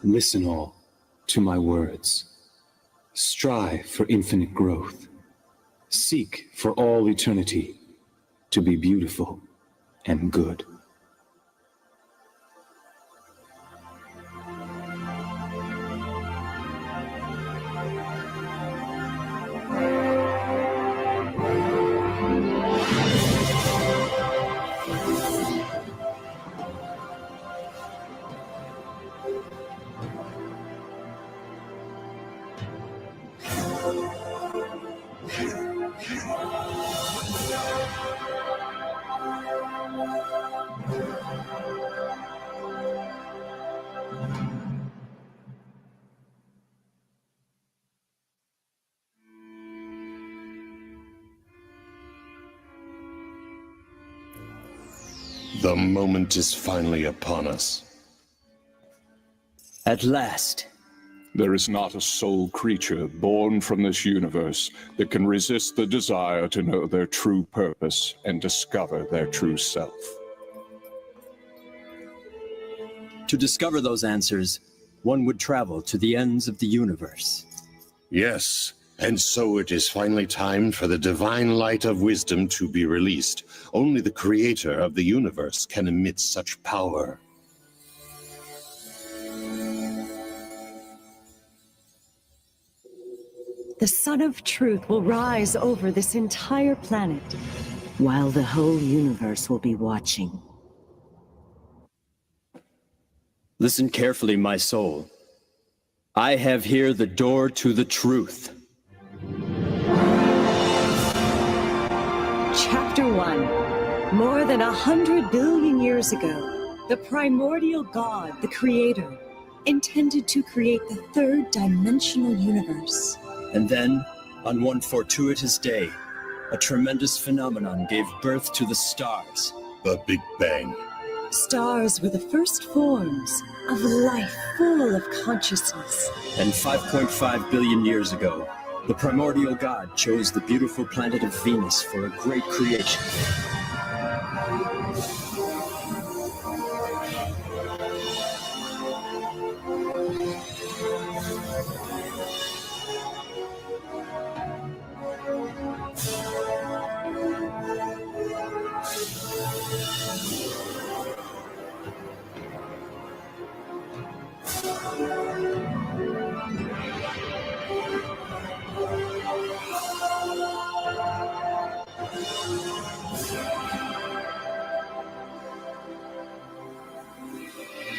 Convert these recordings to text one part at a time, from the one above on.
Listen all to my words. Strive for infinite growth. Seek for all eternity to be beautiful and good. The moment is finally upon us. At last. There is not a soul creature born from this universe that can resist the desire to know their true purpose and discover their true self. To discover those answers, one would travel to the ends of the universe. Yes, and so it is finally time for the divine light of wisdom to be released. Only the creator of the universe can emit such power. The Sun of Truth will rise over this entire planet, while the whole universe will be watching. Listen carefully, my soul. I have here the door to the truth. Chapter 1. More than 100 billion years ago, the primordial God, the Creator, intended to create the third-dimensional universe. And then, on one fortuitous day, a tremendous phenomenon gave birth to the stars. The Big Bang. Stars were the first forms of life full of consciousness. And 5.5 billion years ago, the primordial God chose the beautiful planet of Venus for a great creation.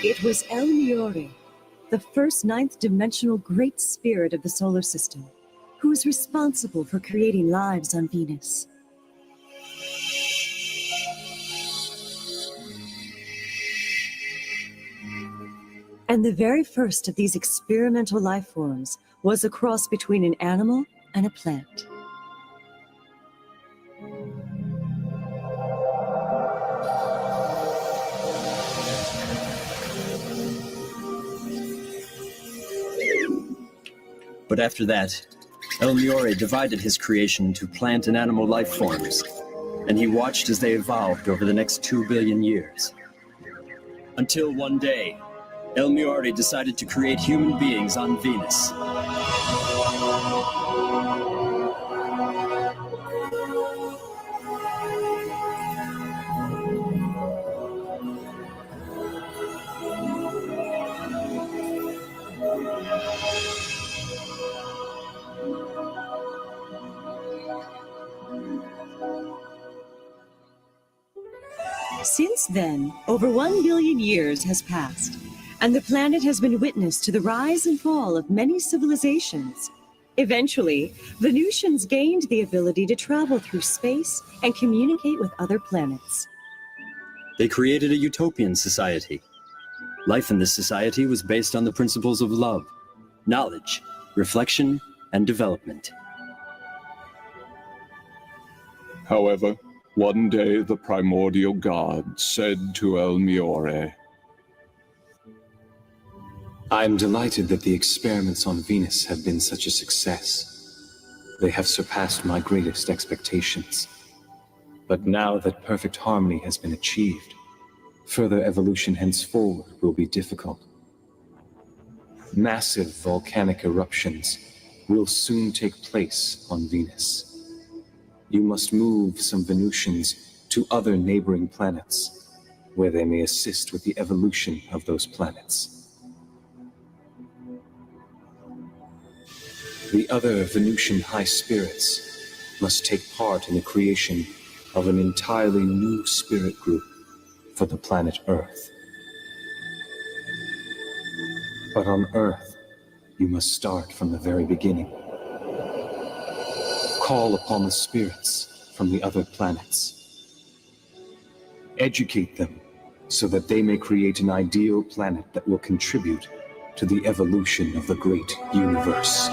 It was El Miore, the first ninth-dimensional great spirit of the solar system, who was responsible for creating lives on Venus. And the very first of these experimental life forms was a cross between an animal and a plant. But after that, El Miore divided his creation into plant and animal life forms, and he watched as they evolved over the next 2 billion years. Until one day, El Miore decided to create human beings on Venus. Since then, over 1 billion years has passed, and the planet has been witness to the rise and fall of many civilizations. Eventually, Venusians gained the ability to travel through space and communicate with other planets. They created a utopian society. Life in this society was based on the principles of love, knowledge, reflection, and development. However, one day the primordial God said to El Miore, I'm delighted that the experiments on Venus have been such a success. They have surpassed my greatest expectations. But now that perfect harmony has been achieved, further evolution henceforward will be difficult. Massive volcanic eruptions will soon take place on Venus. You must move some Venusians to other neighboring planets, where they may assist with the evolution of those planets. The other Venusian high spirits must take part in the creation of an entirely new spirit group for the planet Earth. But on Earth, you must start from the very beginning. Call upon the spirits from the other planets. Educate them so that they may create an ideal planet that will contribute to the evolution of the great universe.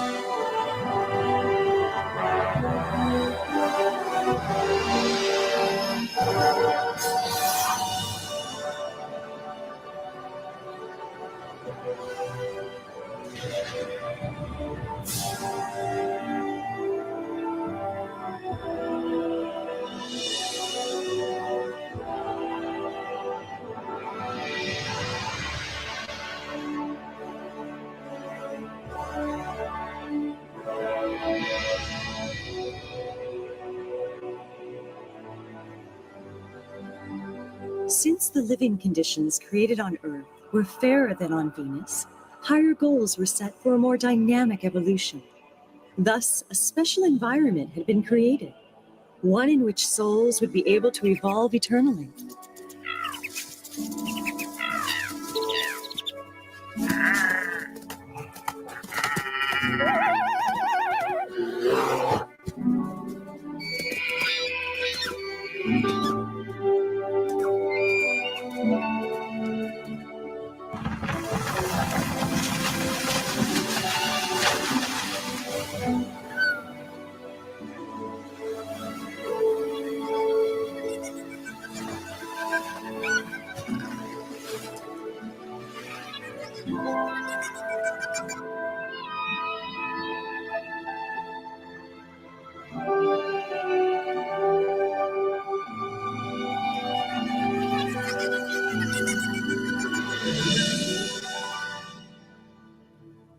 Since the living conditions created on Earth were fairer than on Venus, higher goals were set for a more dynamic evolution. Thus, a special environment had been created, one in which souls would be able to evolve eternally.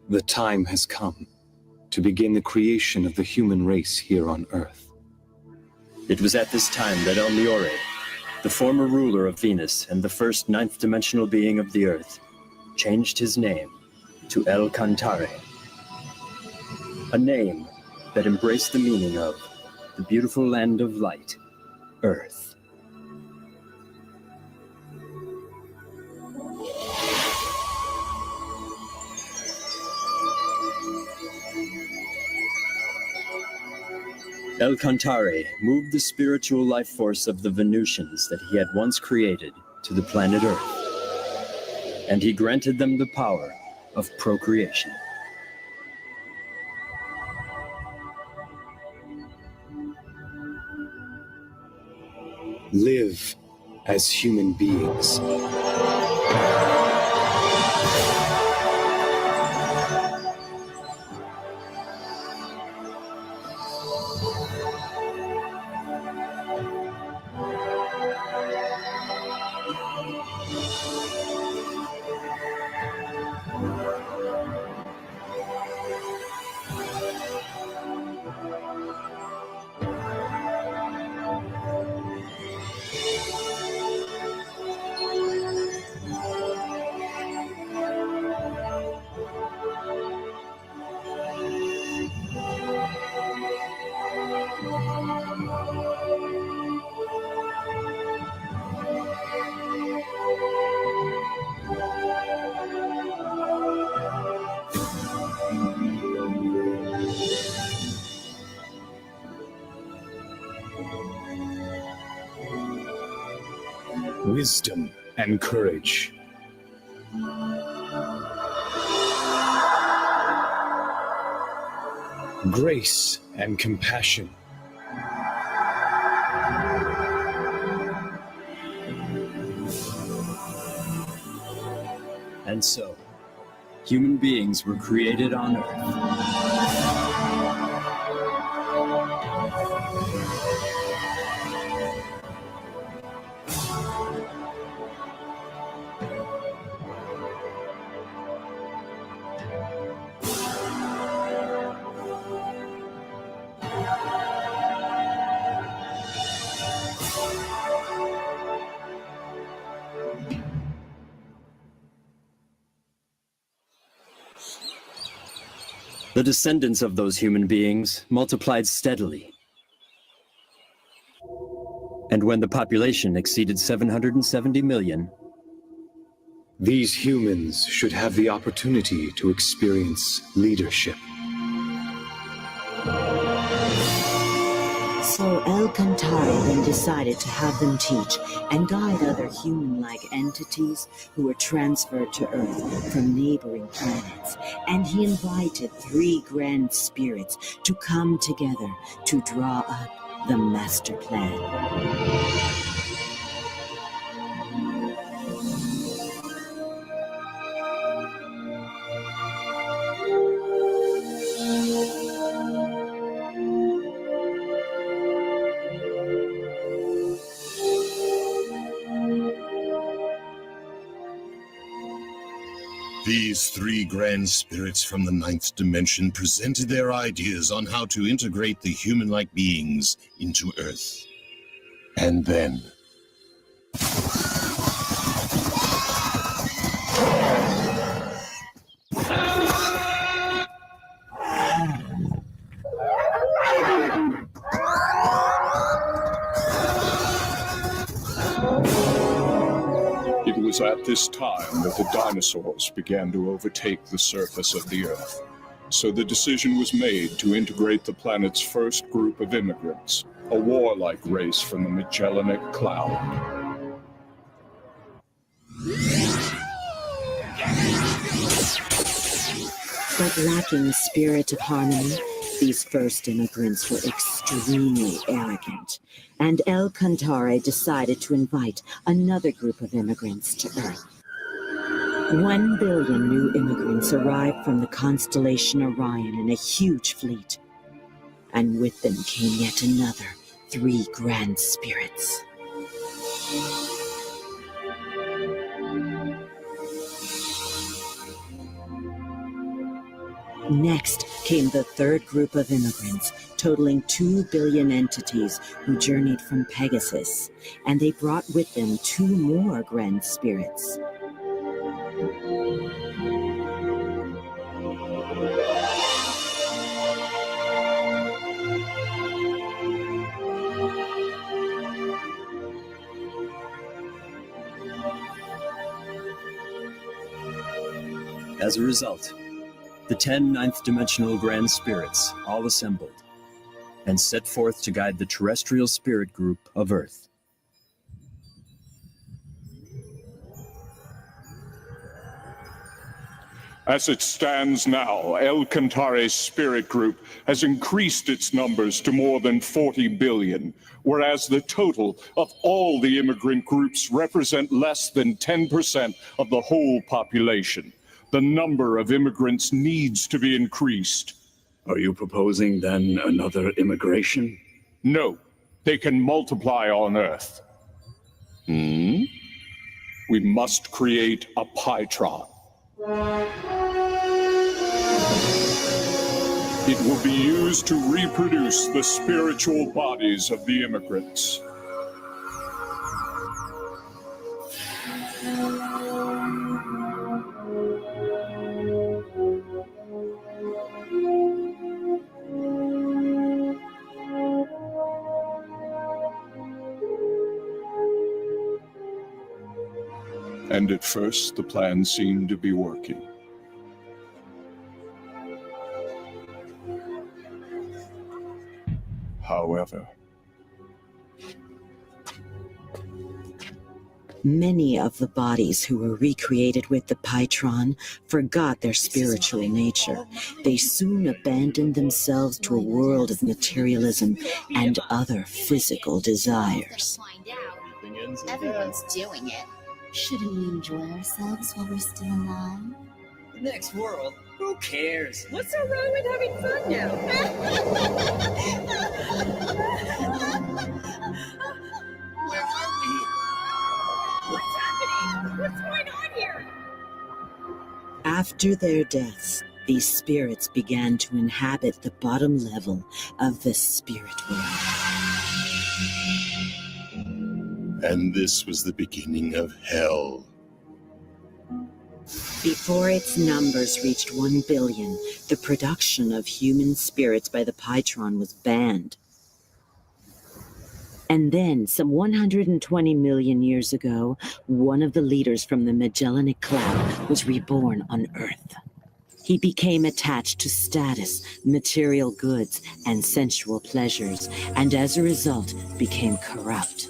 The time has come to begin the creation of the human race here on Earth. It was at this time that El Miore, the former ruler of Venus and the first ninth-dimensional being of the Earth, changed his name to El Cantare, a name that embraced the meaning of the beautiful land of light, Earth. El Cantare moved the spiritual life force of the Venusians that he had once created to the planet Earth, and he granted them the power of procreation. Live as human beings. Wisdom and courage. Grace and compassion. And so, human beings were created on Earth. The descendants of those human beings multiplied steadily. And when the population exceeded 770 million, These humans should have the opportunity to experience leadership. So El-Kantari then decided to have them teach and guide other human-like entities who were transferred to Earth from neighboring planets. And he invited 3 grand spirits to come together to draw up the master plan. These 3 grand spirits from the 9th dimension presented their ideas on how to integrate the human-like beings into Earth. And then... It was at this time that the dinosaurs began to overtake the surface of the Earth. So the decision was made to integrate the planet's first group of immigrants, a warlike race from the Magellanic Cloud. But lacking the spirit of harmony, these first immigrants were extremely arrogant, and El-Kantari decided to invite another group of immigrants to Earth. 1 billion new immigrants arrived from the constellation Orion in a huge fleet, and with them came yet another 3 grand spirits. Next came the 3rd group of immigrants, totaling 2 billion entities who journeyed from Pegasus, and they brought with them 2 more grand spirits. as a result, the 10 ninth-dimensional grand spirits all assembled and set forth to guide the terrestrial spirit group of Earth. As it stands now, El-Kantari's spirit group has increased its numbers to more than 40 billion, whereas the total of all the immigrant groups represent less than 10% of the whole population. The number of immigrants needs to be increased. Are you proposing then another immigration? No, they can multiply on Earth. We must create a Pytron. It will be used to reproduce the spiritual bodies of the immigrants. And at first, the plan seemed to be working. However, many of the bodies who were recreated with the Pytron forgot their spiritual nature. They soon abandoned themselves to a world of materialism and other physical desires. Everyone's doing it. Shouldn't we enjoy ourselves while we're still alive? The next world? Who cares? What's so wrong with having fun now? Where are we? What's happening? What's going on here? After their deaths, these spirits began to inhabit the bottom level of the spirit world. And this was the beginning of hell. Before its numbers reached 1 billion, the production of human spirits by the Pytron was banned. And then, some 120 million years ago, one of the leaders from the Magellanic Cloud was reborn on Earth. He became attached to status, material goods, and sensual pleasures, and as a result, became corrupt.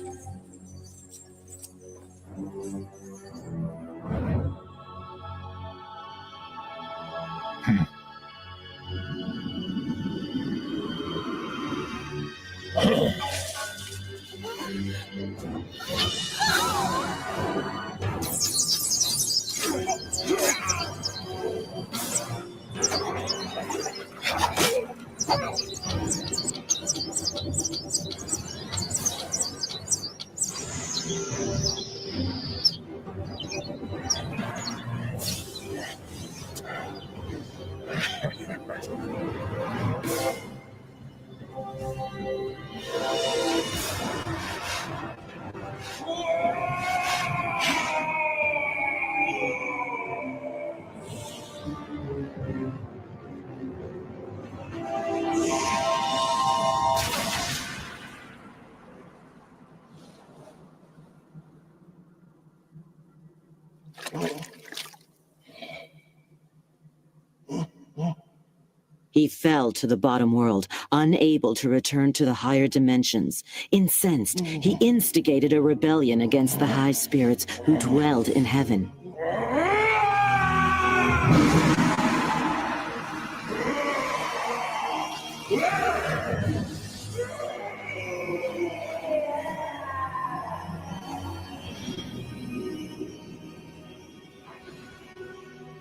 He fell to the bottom world, unable to return to the higher dimensions. Incensed, he instigated a rebellion against the high spirits who dwelled in heaven.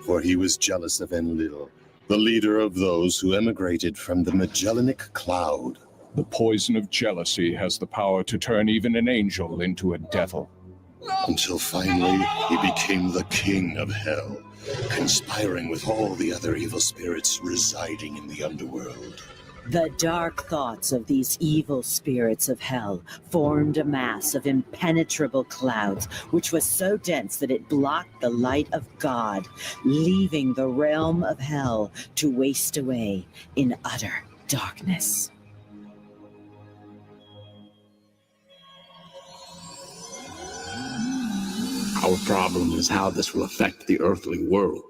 For he was jealous of Enlil, the leader of those who emigrated from the Magellanic Cloud. The poison of jealousy has the power to turn even an angel into a devil. Until finally, he became the king of hell, conspiring with all the other evil spirits residing in the underworld. The dark thoughts of these evil spirits of hell formed a mass of impenetrable clouds, which was so dense that it blocked the light of God, leaving the realm of hell to waste away in utter darkness. Our problem is how this will affect the earthly world.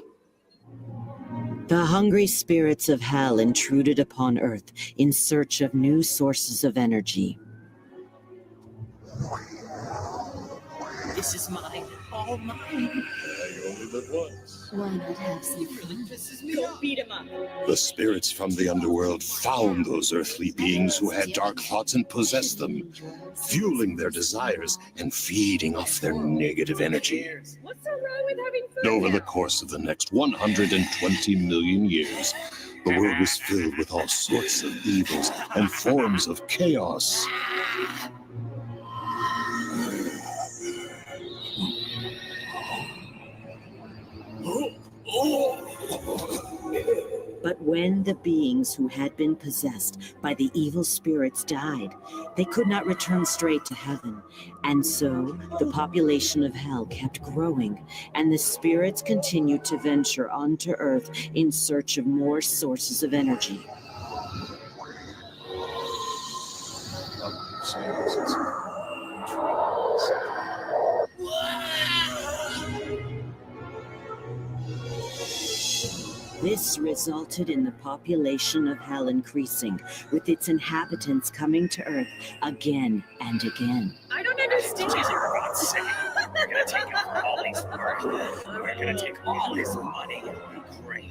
The hungry spirits of hell intruded upon Earth in search of new sources of energy. This is mine. All mine. You only live once. Why not have some fun? Go beat him up. The spirits from the underworld found those earthly beings who had dark thoughts and possessed them, fueling their desires and feeding off their negative energy. What's so wrong with having fun? Over the course of the next 120 million years, the world was filled with all sorts of evils and forms of chaos. But when the beings who had been possessed by the evil spirits died, they could not return straight to heaven. And so the population of hell kept growing, and the spirits continued to venture onto Earth in search of more sources of energy. This resulted in the population of hell increasing, with its inhabitants coming to Earth again and again. I don't understand. For God's sake, we're gonna take all his work. We're gonna take all his money. Great.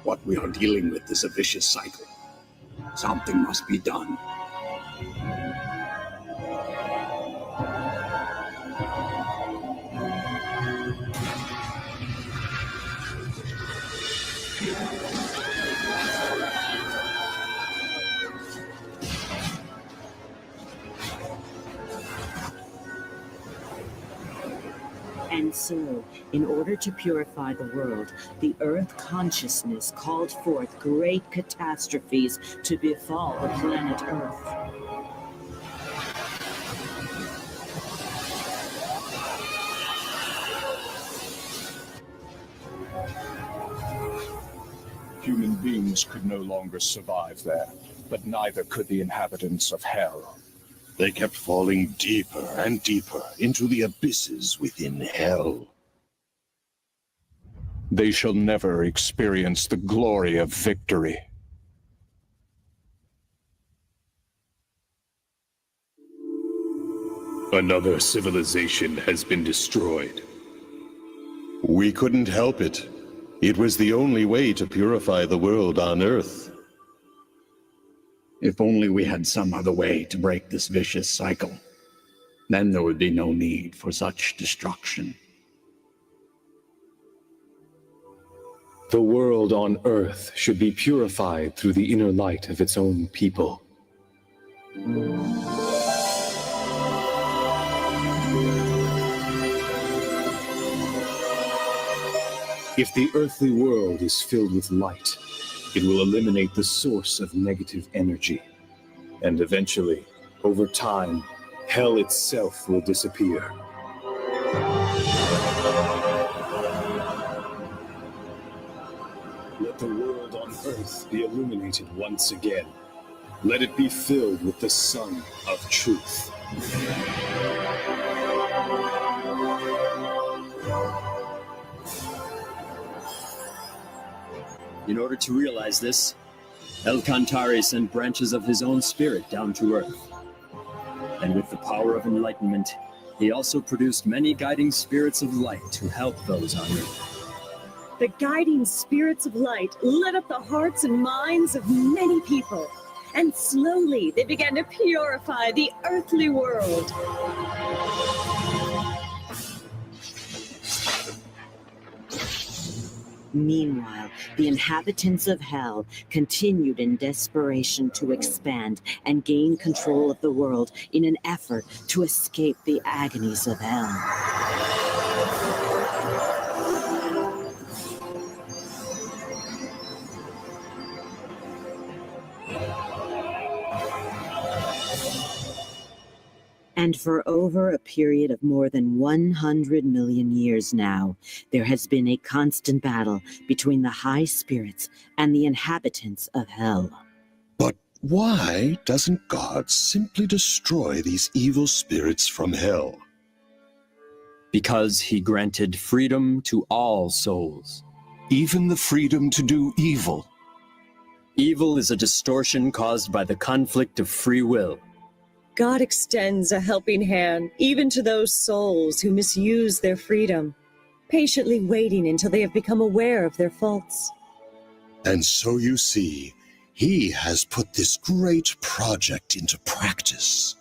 what we are dealing with is a vicious cycle. Something must be done. And so, in order to purify the world, the Earth consciousness called forth great catastrophes to befall the planet Earth. Human beings could no longer survive there, but neither could the inhabitants of Hell. They kept falling deeper and deeper into the abysses within Hell. They shall never experience the glory of victory. Another civilization has been destroyed. We couldn't help it. It was the only way to purify the world on Earth. If only we had some other way to break this vicious cycle. Then there would be no need for such destruction. The world on Earth should be purified through the inner light of its own people. If the earthly world is filled with light, it will eliminate the source of negative energy. And eventually, over time, Hell itself will disappear. Let the world on Earth be illuminated once again. Let it be filled with the sun of truth. In order to realize this, El-Kantari sent branches of his own spirit down to Earth. And with the power of enlightenment, he also produced many guiding spirits of light to help those on Earth. The guiding spirits of light lit up the hearts and minds of many people, and slowly they began to purify the earthly world. Meanwhile, the inhabitants of Hell continued in desperation to expand and gain control of the world in an effort to escape the agonies of Hell. And for over a period of more than 100 million years now, there has been a constant battle between the high spirits and the inhabitants of Hell. But why doesn't God simply destroy these evil spirits from Hell? Because he granted freedom to all souls. Even the freedom to do evil. Evil is a distortion caused by the conflict of free will. God extends a helping hand even to those souls who misuse their freedom, patiently waiting until they have become aware of their faults. And so you see, he has put this great project into practice.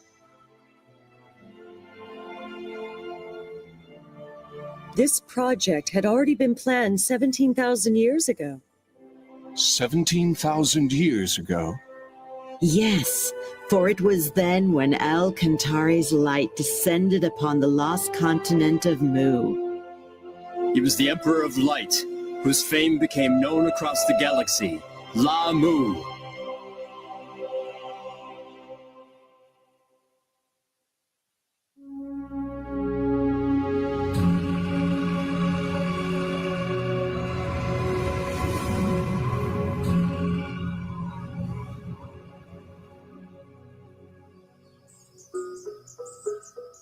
This project had already been planned 17,000 years ago. 17,000 years ago? Yes, for it was then when El-Kantari's light descended upon the lost continent of Mu. He was the Emperor of Light, whose fame became known across the galaxy, La Mu.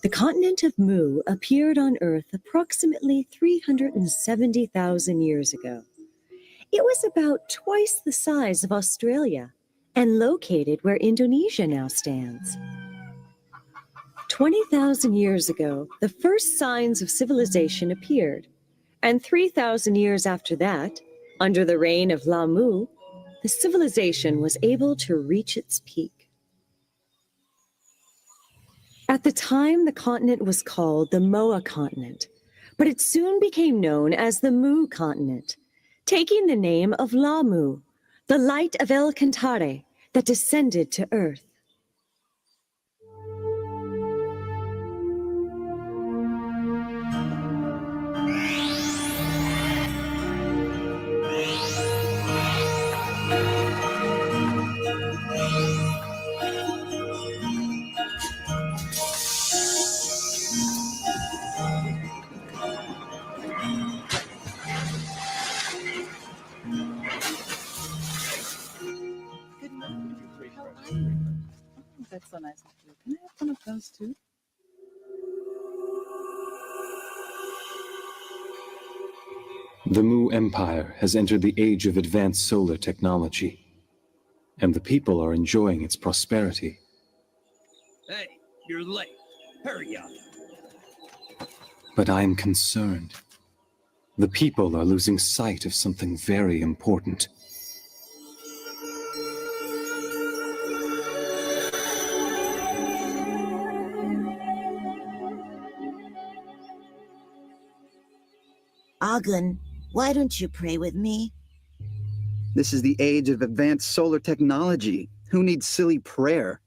The continent of Mu appeared on Earth approximately 370,000 years ago. It was about twice the size of Australia and located where Indonesia now stands. 20,000 years ago, the first signs of civilization appeared, and 3,000 years after that, Under the reign of Lamu, the civilization was able to reach its peak. At the time, the continent was called the Moa continent, but it soon became known as the Mu continent, taking the name of Lamu, the light of El Cantare that descended to Earth. That's so nice of you. Can I have one of those too? The Mu Empire has entered the age of advanced solar technology, and the people are enjoying its prosperity. Hey, you're late. Hurry up. But I am concerned. The people are losing sight of something very important. Agun, why don't you pray with me? This is the age of advanced solar technology. Who needs silly prayer?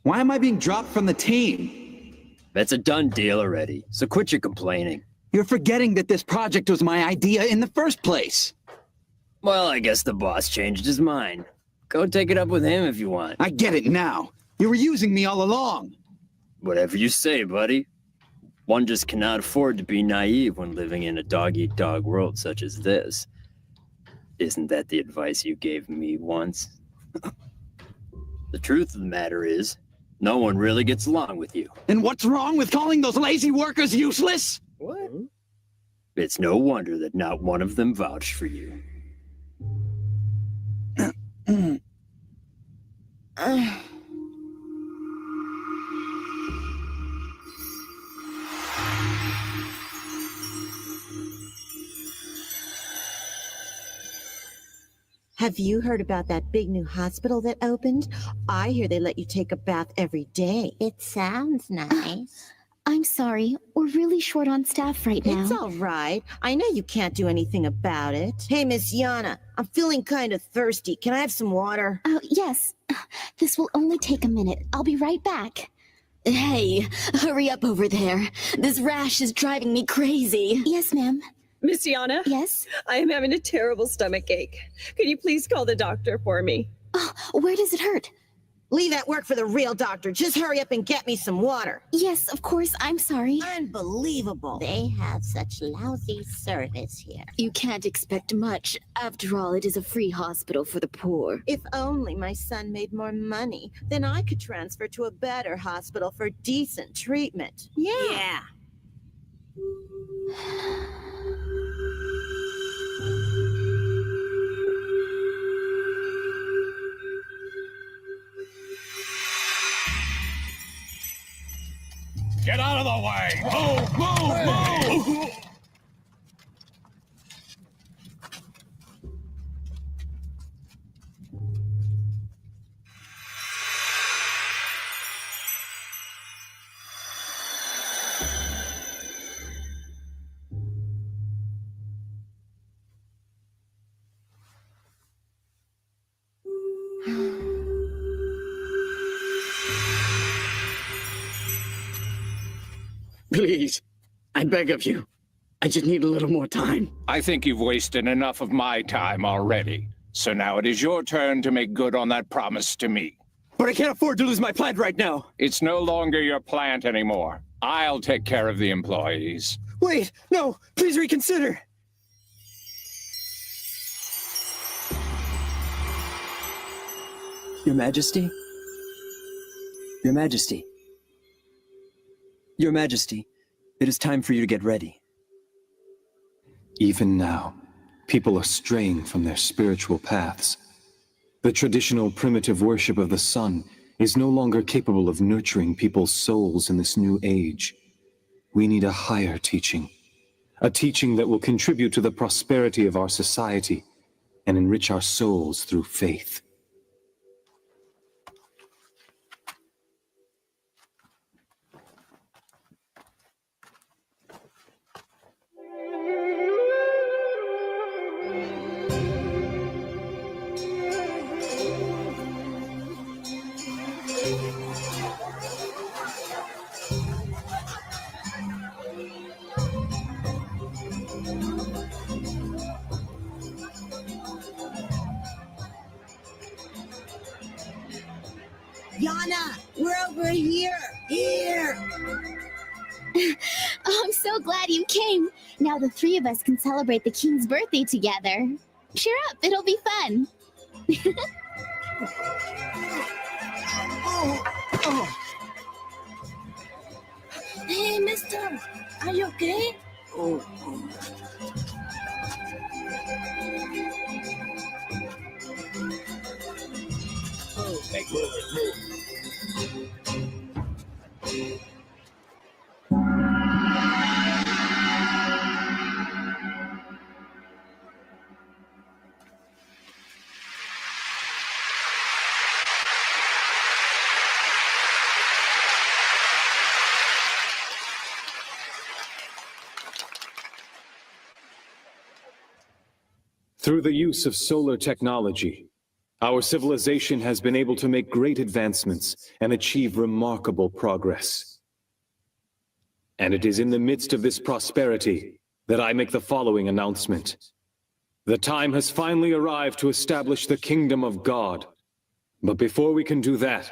Why am I being dropped from the team? That's a done deal already, so quit your complaining. You're forgetting that this project was my idea in the first place. Well, I guess the boss changed his mind. Go take it up with him if you want. I get it now. You were using me all along. Whatever you say, buddy. One just cannot afford to be naive when living in a dog-eat-dog world such as this. Isn't that the advice you gave me once? The truth of the matter is, no one really gets along with you. And what's wrong with calling those lazy workers useless? What? It's no wonder that not one of them vouched for you. Have you heard about that big new hospital that opened? I hear they let you take a bath every day. It sounds nice. I'm sorry, we're really short on staff right now. It's all right. I know you can't do anything about it. Hey, Miss Yana, I'm feeling kind of thirsty. Can I have some water? Oh, yes. This will only take a minute. I'll be right back. Hey, hurry up over there. This rash is driving me crazy. Yes, ma'am. Miss Yana? Yes? I am having a terrible stomach ache. Could you please call the doctor for me? Oh, where does it hurt? Leave that work for the real doctor. Just hurry up and get me some water. Yes, of course. I'm sorry. Unbelievable. They have such lousy service here. You can't expect much. After all, it is a free hospital for the poor. If only my son made more money, then I could transfer to a better hospital for decent treatment. Yeah. Get out of the way! Move! Move! Move! Please, I beg of you. I just need a little more time. I think you've wasted enough of my time already. So now it is your turn to make good on that promise to me. But I can't afford to lose my plant right now. It's no longer your plant anymore. I'll take care of the employees. Wait, no, please reconsider. Your Majesty? Your Majesty? Your Majesty, it is time for you to get ready. Even now, people are straying from their spiritual paths. The traditional primitive worship of the sun is no longer capable of nurturing people's souls in this new age. We need a higher teaching, a teaching that will contribute to the prosperity of our society and enrich our souls through faith. Yana, we're over here. Here. Oh, I'm so glad you came. Now the three of us can celebrate the king's birthday together. Cheer up, it'll be fun. Hey, mister, are you okay? Through the use of solar technology, our civilization has been able to make great advancements and achieve remarkable progress. And it is in the midst of this prosperity that I make the following announcement. The time has finally arrived to establish the kingdom of God. But before we can do that,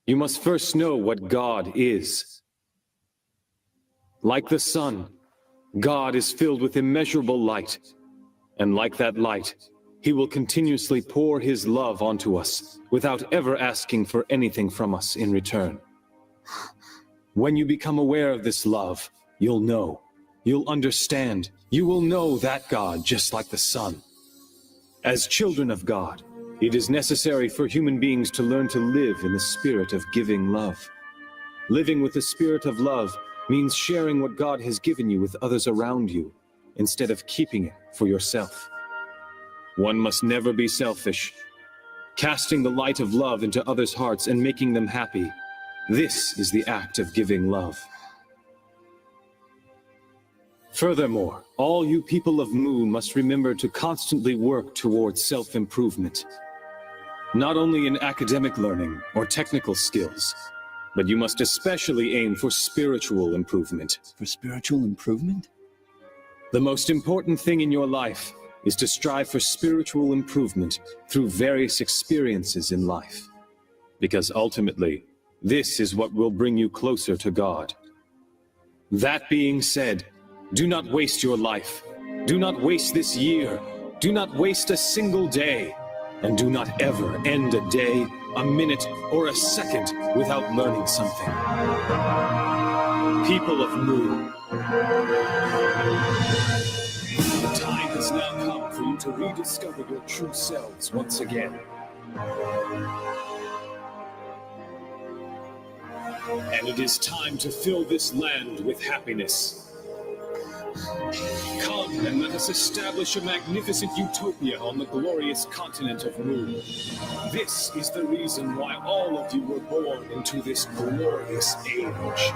you must first know what God is. Like the sun, God is filled with immeasurable light. And like that light, he will continuously pour his love onto us without ever asking for anything from us in return. When you become aware of this love, you'll know, you'll understand, you will know that God just like the sun. As children of God, it is necessary for human beings to learn to live in the spirit of giving love. Living with the spirit of love means sharing what God has given you with others around you, instead of keeping it for yourself. One must never be selfish. Casting the light of love into others' hearts and making them happy, this is the act of giving love. Furthermore, all you people of Mu must remember to constantly work towards self-improvement. Not only in academic learning or technical skills, but you must especially aim for spiritual improvement. For spiritual improvement? The most important thing in your life is to strive for spiritual improvement through various experiences in life. Because ultimately, this is what will bring you closer to God. That being said, do not waste your life. Do not waste this year. Do not waste a single day. And do not ever end a day, a minute, or a second without learning something. People of Mu, the time has now come for you to rediscover your true selves once again. And it is time to fill this land with happiness. Come and let us establish a magnificent utopia on the glorious continent of Mu. This is the reason why all of you were born into this glorious age.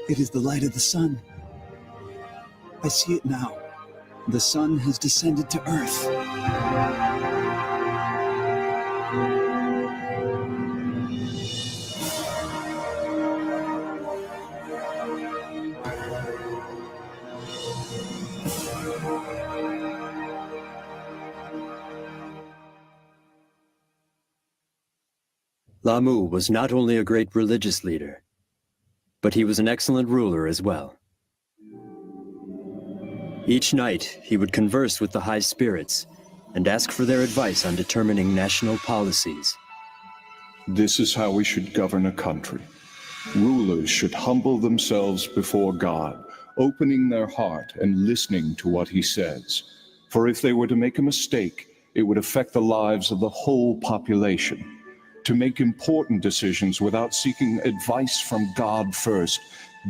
It is the light of the sun. I see it now. The sun has descended to Earth. Lamu was not only a great religious leader, but he was an excellent ruler as well. Each night, he would converse with the high spirits and ask for their advice on determining national policies. This is how we should govern a country. Rulers should humble themselves before God, opening their heart and listening to what he says. For if they were to make a mistake, it would affect the lives of the whole population. To make important decisions without seeking advice from God first,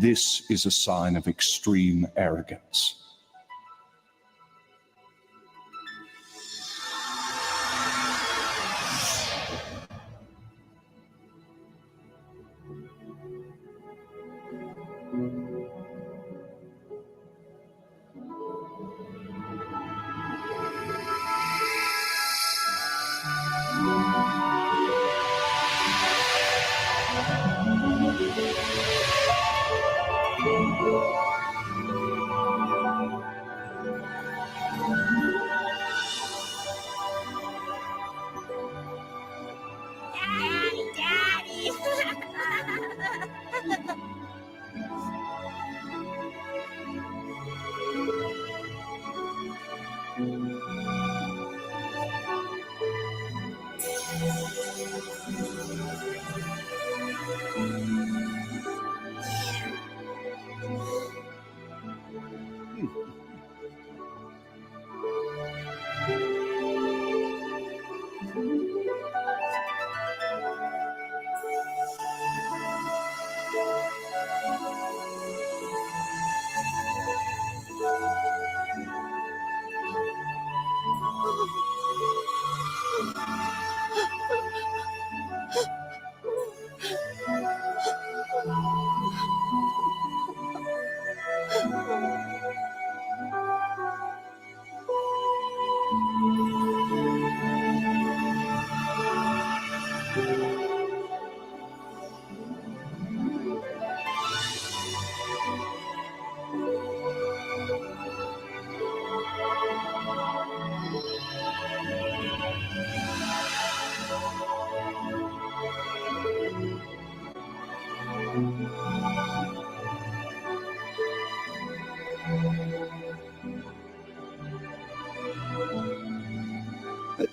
this is a sign of extreme arrogance.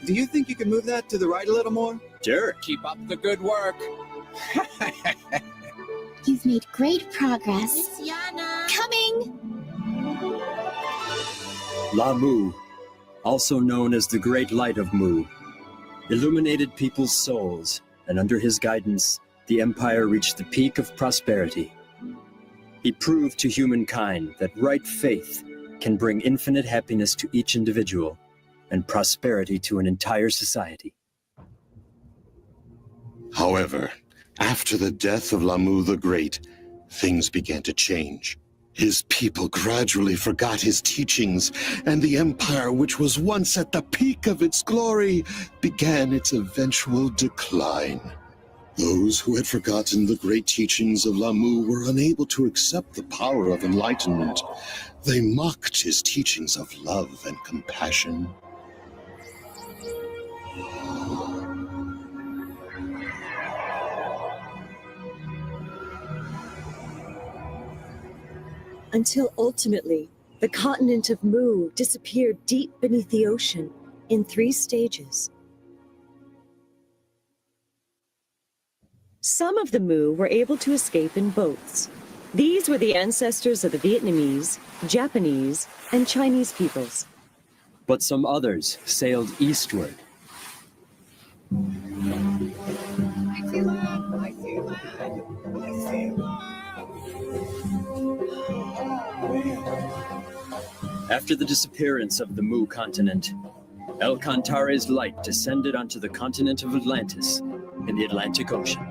Do you think you can move that to the right a little more? Sure. Keep up the good work. You've made great progress. Miss Yana! Coming! Mu, also known as the Great Light of Mu, illuminated people's souls, and under his guidance, the Empire reached the peak of prosperity. He proved to humankind that right faith can bring infinite happiness to each individual and prosperity to an entire society. However, after the death of Mu the Great, things began to change. His people gradually forgot his teachings, and the empire, which was once at the peak of its glory, began its eventual decline. Those who had forgotten the great teachings of Mu were unable to accept the power of enlightenment. They mocked his teachings of love and compassion. Until ultimately, the continent of Mu disappeared deep beneath the ocean in 3 stages. Some of the Mu were able to escape in boats. These were the ancestors of the Vietnamese, Japanese, and Chinese peoples. But some others sailed eastward. After the disappearance of the Mu continent, El Cantare's light descended onto the continent of Atlantis in the Atlantic Ocean.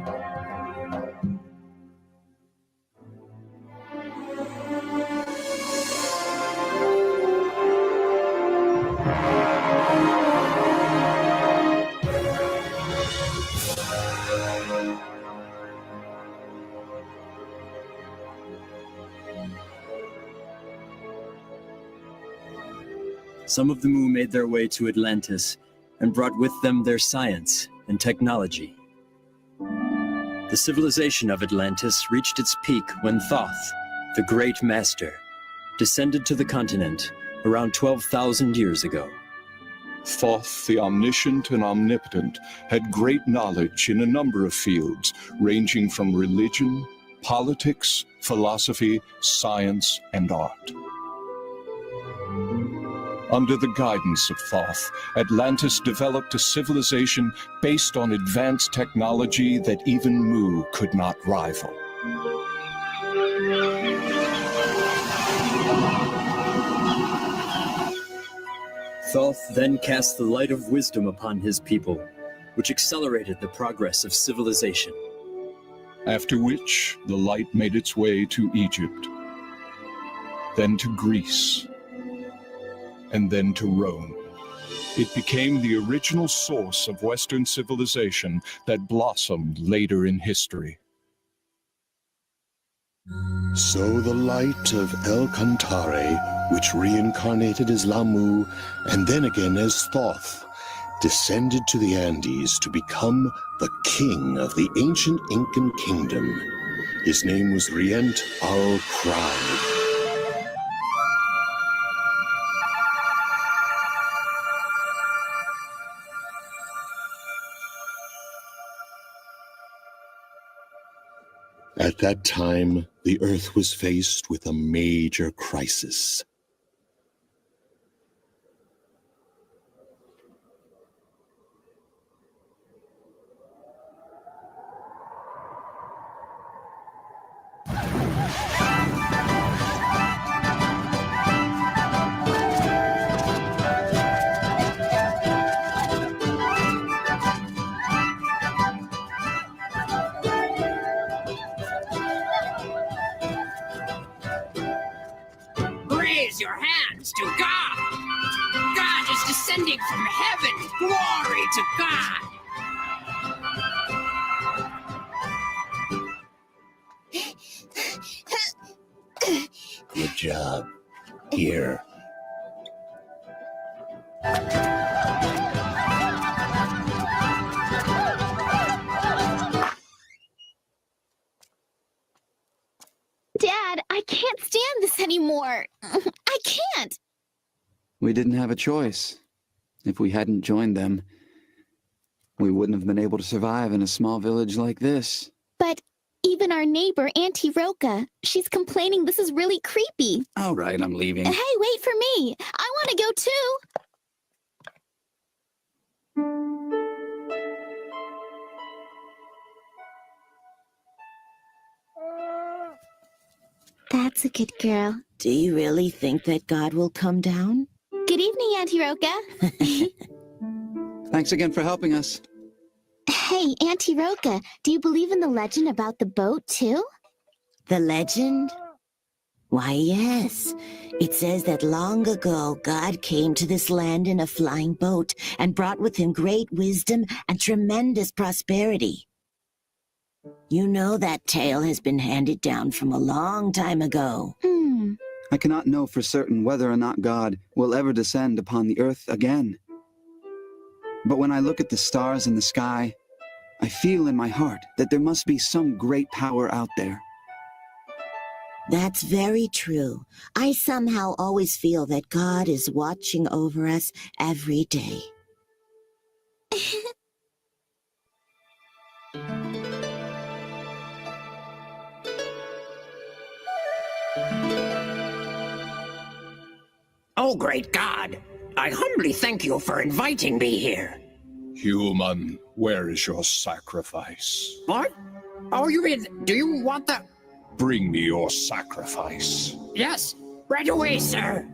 Some of the Mu made their way to Atlantis and brought with them their science and technology. The civilization of Atlantis reached its peak when Thoth, the Great Master, descended to the continent around 12,000 years ago. Thoth, the omniscient and omnipotent, had great knowledge in a number of fields, ranging from religion, politics, philosophy, science, and art. Under the guidance of Thoth, Atlantis developed a civilization based on advanced technology that even Mu could not rival. Thoth then cast the light of wisdom upon his people, which accelerated the progress of civilization. After which, the light made its way to Egypt, then to Greece, and then to Rome. It became the original source of Western civilization that blossomed later in history. So the light of El Cantare, which reincarnated as Lamu and then again as Thoth, descended to the Andes to become the king of the ancient Incan kingdom. His name was Rient al-Pride. At that time, the Earth was faced with a major crisis. Raise your hands to God. God is descending from heaven. Glory to God. Good job. Here. Dad, I can't stand this anymore. I can't. We didn't have a choice. If we hadn't joined them, we wouldn't have been able to survive in a small village like this. But even our neighbor, Auntie Roca, she's complaining this is really creepy. All right, I'm leaving. Hey, wait for me. I want to go too. That's a good girl. Do you really think that God will come down? Good evening, Auntie Roca. Thanks again for helping us. Hey, Auntie Roca, do you believe in the legend about the boat, too? The legend? Why, yes. It says that long ago, God came to this land in a flying boat and brought with him great wisdom and tremendous prosperity. You know that tale has been handed down from a long time ago. I cannot know for certain whether or not God will ever descend upon the earth again. But when I look at the stars in the sky, I feel in my heart that there must be some great power out there. That's very true. I somehow always feel that God is watching over us every day. Oh, great God. I humbly thank you for inviting me here. Human, where is your sacrifice? What? Oh, you mean, do you want the... Bring me your sacrifice. Yes, right away, sir.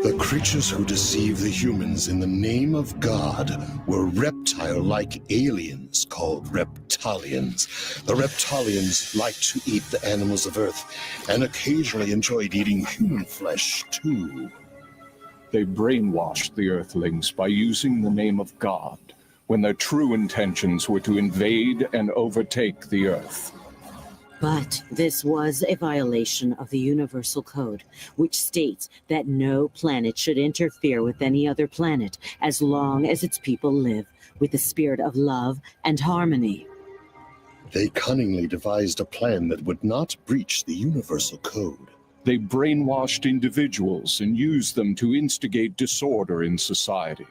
The creatures who deceive the humans in the name of God were reptile-like aliens called reptilians. The reptilians liked to eat the animals of Earth and occasionally enjoyed eating human flesh, too. They brainwashed the Earthlings by using the name of God, when their true intentions were to invade and overtake the Earth. But this was a violation of the Universal Code, which states that no planet should interfere with any other planet as long as its people live with a spirit of love and harmony. They cunningly devised a plan that would not breach the Universal Code. They brainwashed individuals and used them to instigate disorder in society.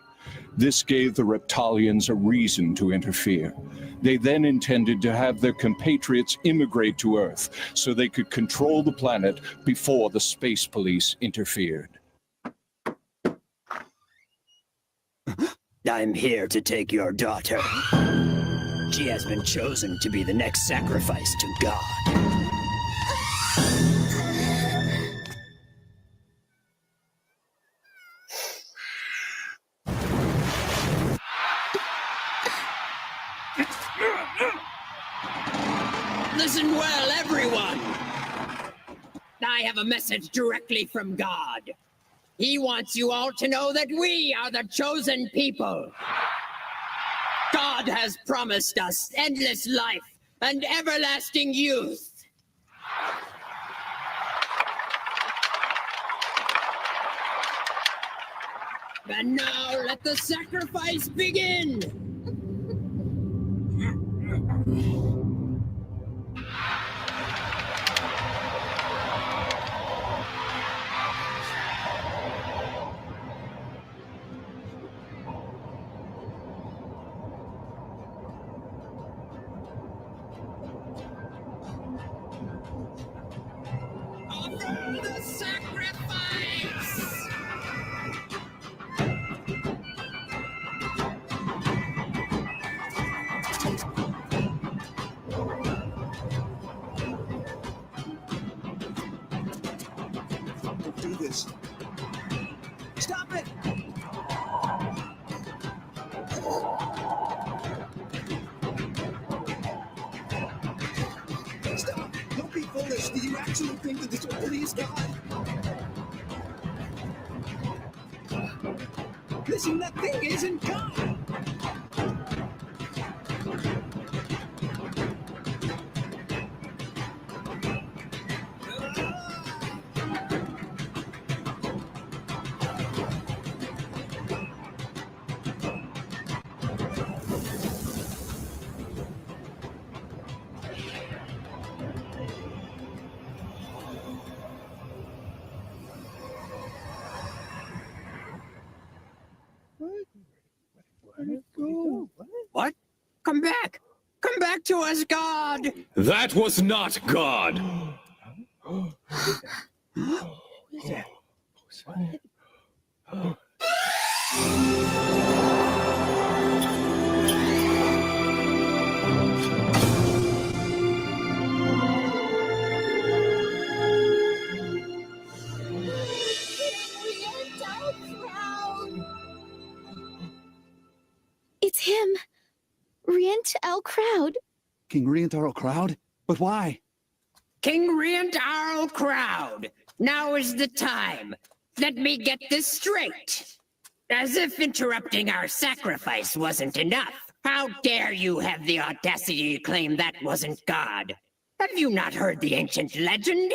This gave the Reptilians a reason to interfere. They then intended to have their compatriots immigrate to Earth so they could control the planet before the space police interfered. I'm here to take your daughter. She has been chosen to be the next sacrifice to God. Listen well, everyone! I have a message directly from God. He wants you all to know that we are the chosen people. God has promised us endless life and everlasting youth. And now let the sacrifice begin! Offer the sacrifice! Don't do this. Stop it! Stop! Don't be foolish. Do you actually think that this will please God? Listen, that thing isn't God! What? Come back! Come back to us, God! That was not God! Who is that? It's him. Rient Al Crowd. King Rientaro Crowd? But why? King Rientaro Crowd! Now is the time. Let me get this straight. As if interrupting our sacrifice wasn't enough. How dare you have the audacity to claim that wasn't God? Have you not heard the ancient legend?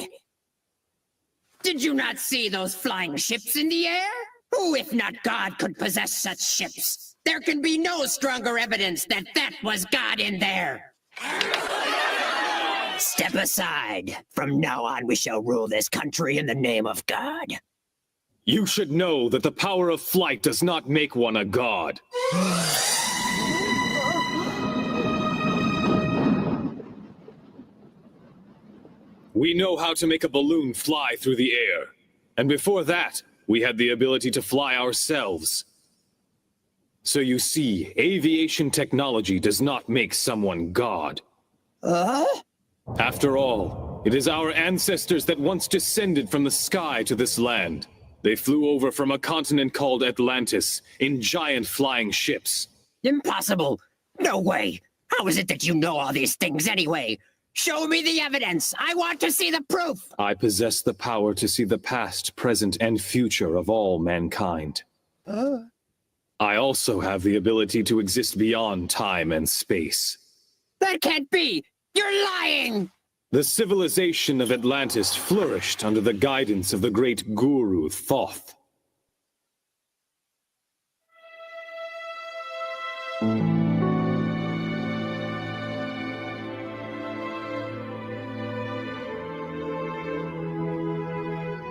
Did you not see those flying ships in the air? Who, if not God, could possess such ships? There can be no stronger evidence that that was God in there. Step aside. From now on, we shall rule this country in the name of God. You should know that the power of flight does not make one a god. We know how to make a balloon fly through the air. And before that, we had the ability to fly ourselves. So you see, aviation technology does not make someone God. After all, it is our ancestors that once descended from the sky to this land. They flew over from a continent called Atlantis in giant flying ships. Impossible! No way! How is it that you know all these things anyway? Show me the evidence! I want to see the proof! I possess the power to see the past, present, and future of all mankind. I also have the ability to exist beyond time and space. That can't be! You're lying! The civilization of Atlantis flourished under the guidance of the great guru Thoth.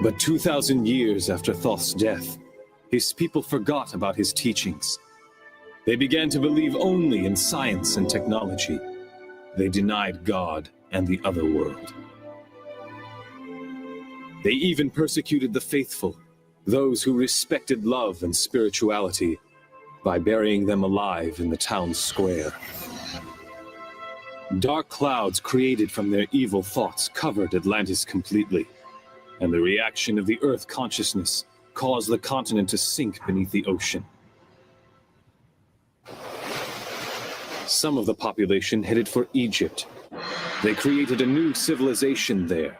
But 2,000 years after Thoth's death, his people forgot about his teachings. They began to believe only in science and technology. They denied God and the other world. They even persecuted the faithful, those who respected love and spirituality, by burying them alive in the town square. Dark clouds created from their evil thoughts covered Atlantis completely, and the reaction of the Earth consciousness caused the continent to sink beneath the ocean. Some of the population headed for Egypt. They created a new civilization there.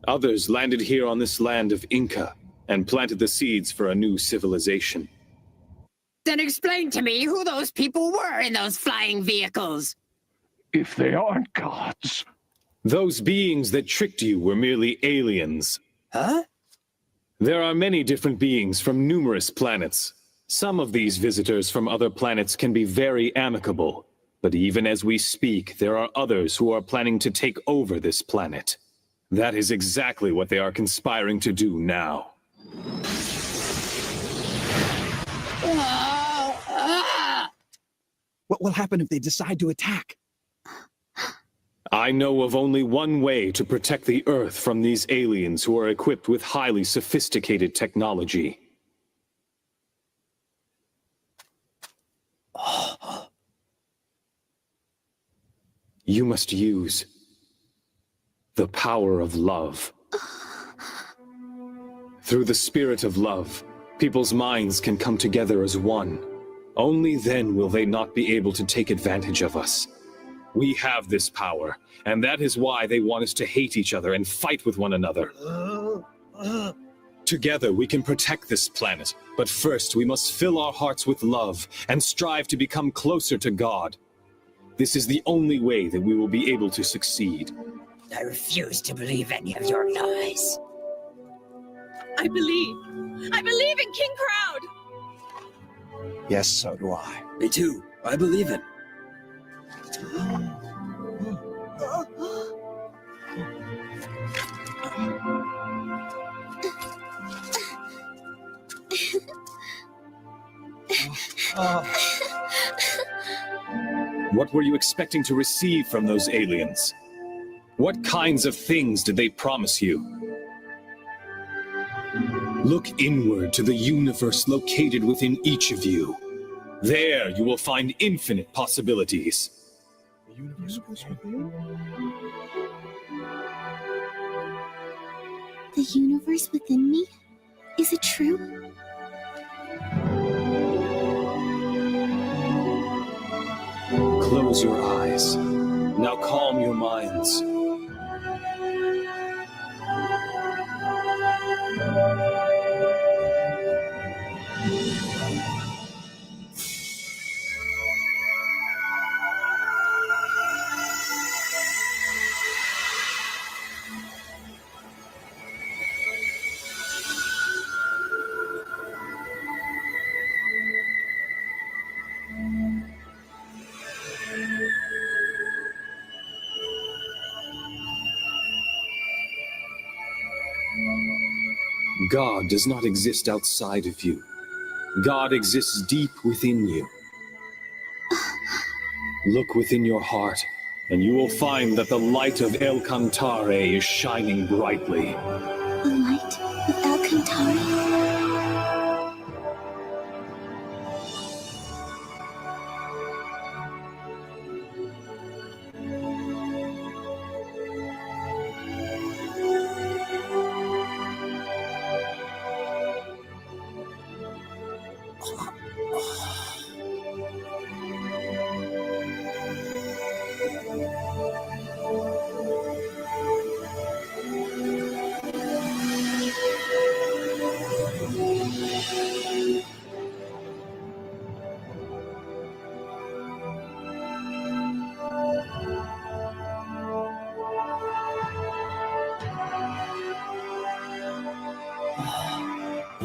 Others landed here on this land of Inca and planted the seeds for a new civilization. Then explain to me who those people were in those flying vehicles. If they aren't gods. Those beings that tricked you were merely aliens. Huh? There are many different beings from numerous planets. Some of these visitors from other planets can be very amicable, but even as we speak, there are others who are planning to take over this planet. That is exactly what they are conspiring to do now. What will happen if they decide to attack? I know of only one way to protect the Earth from these aliens who are equipped with highly sophisticated technology. You must use the power of love. Through the spirit of love, people's minds can come together as one. Only then will they not be able to take advantage of us. We have this power, and that is why they want us to hate each other and fight with one another. Together we can protect this planet, but first we must fill our hearts with love and strive to become closer to God. This is the only way that we will be able to succeed. I refuse to believe any of your lies. I believe in King Proud! Yes, so do I. Me too. I believe it. What were you expecting to receive from those aliens? What kinds of things did they promise you? Look inward to the universe located within each of you. There you will find infinite possibilities. The universe within me? Is it true? Close your eyes. Now calm your minds. God does not exist outside of you. God exists deep within you. Look within your heart, and you will find that the light of El Cantare is shining brightly. The light of El Cantare?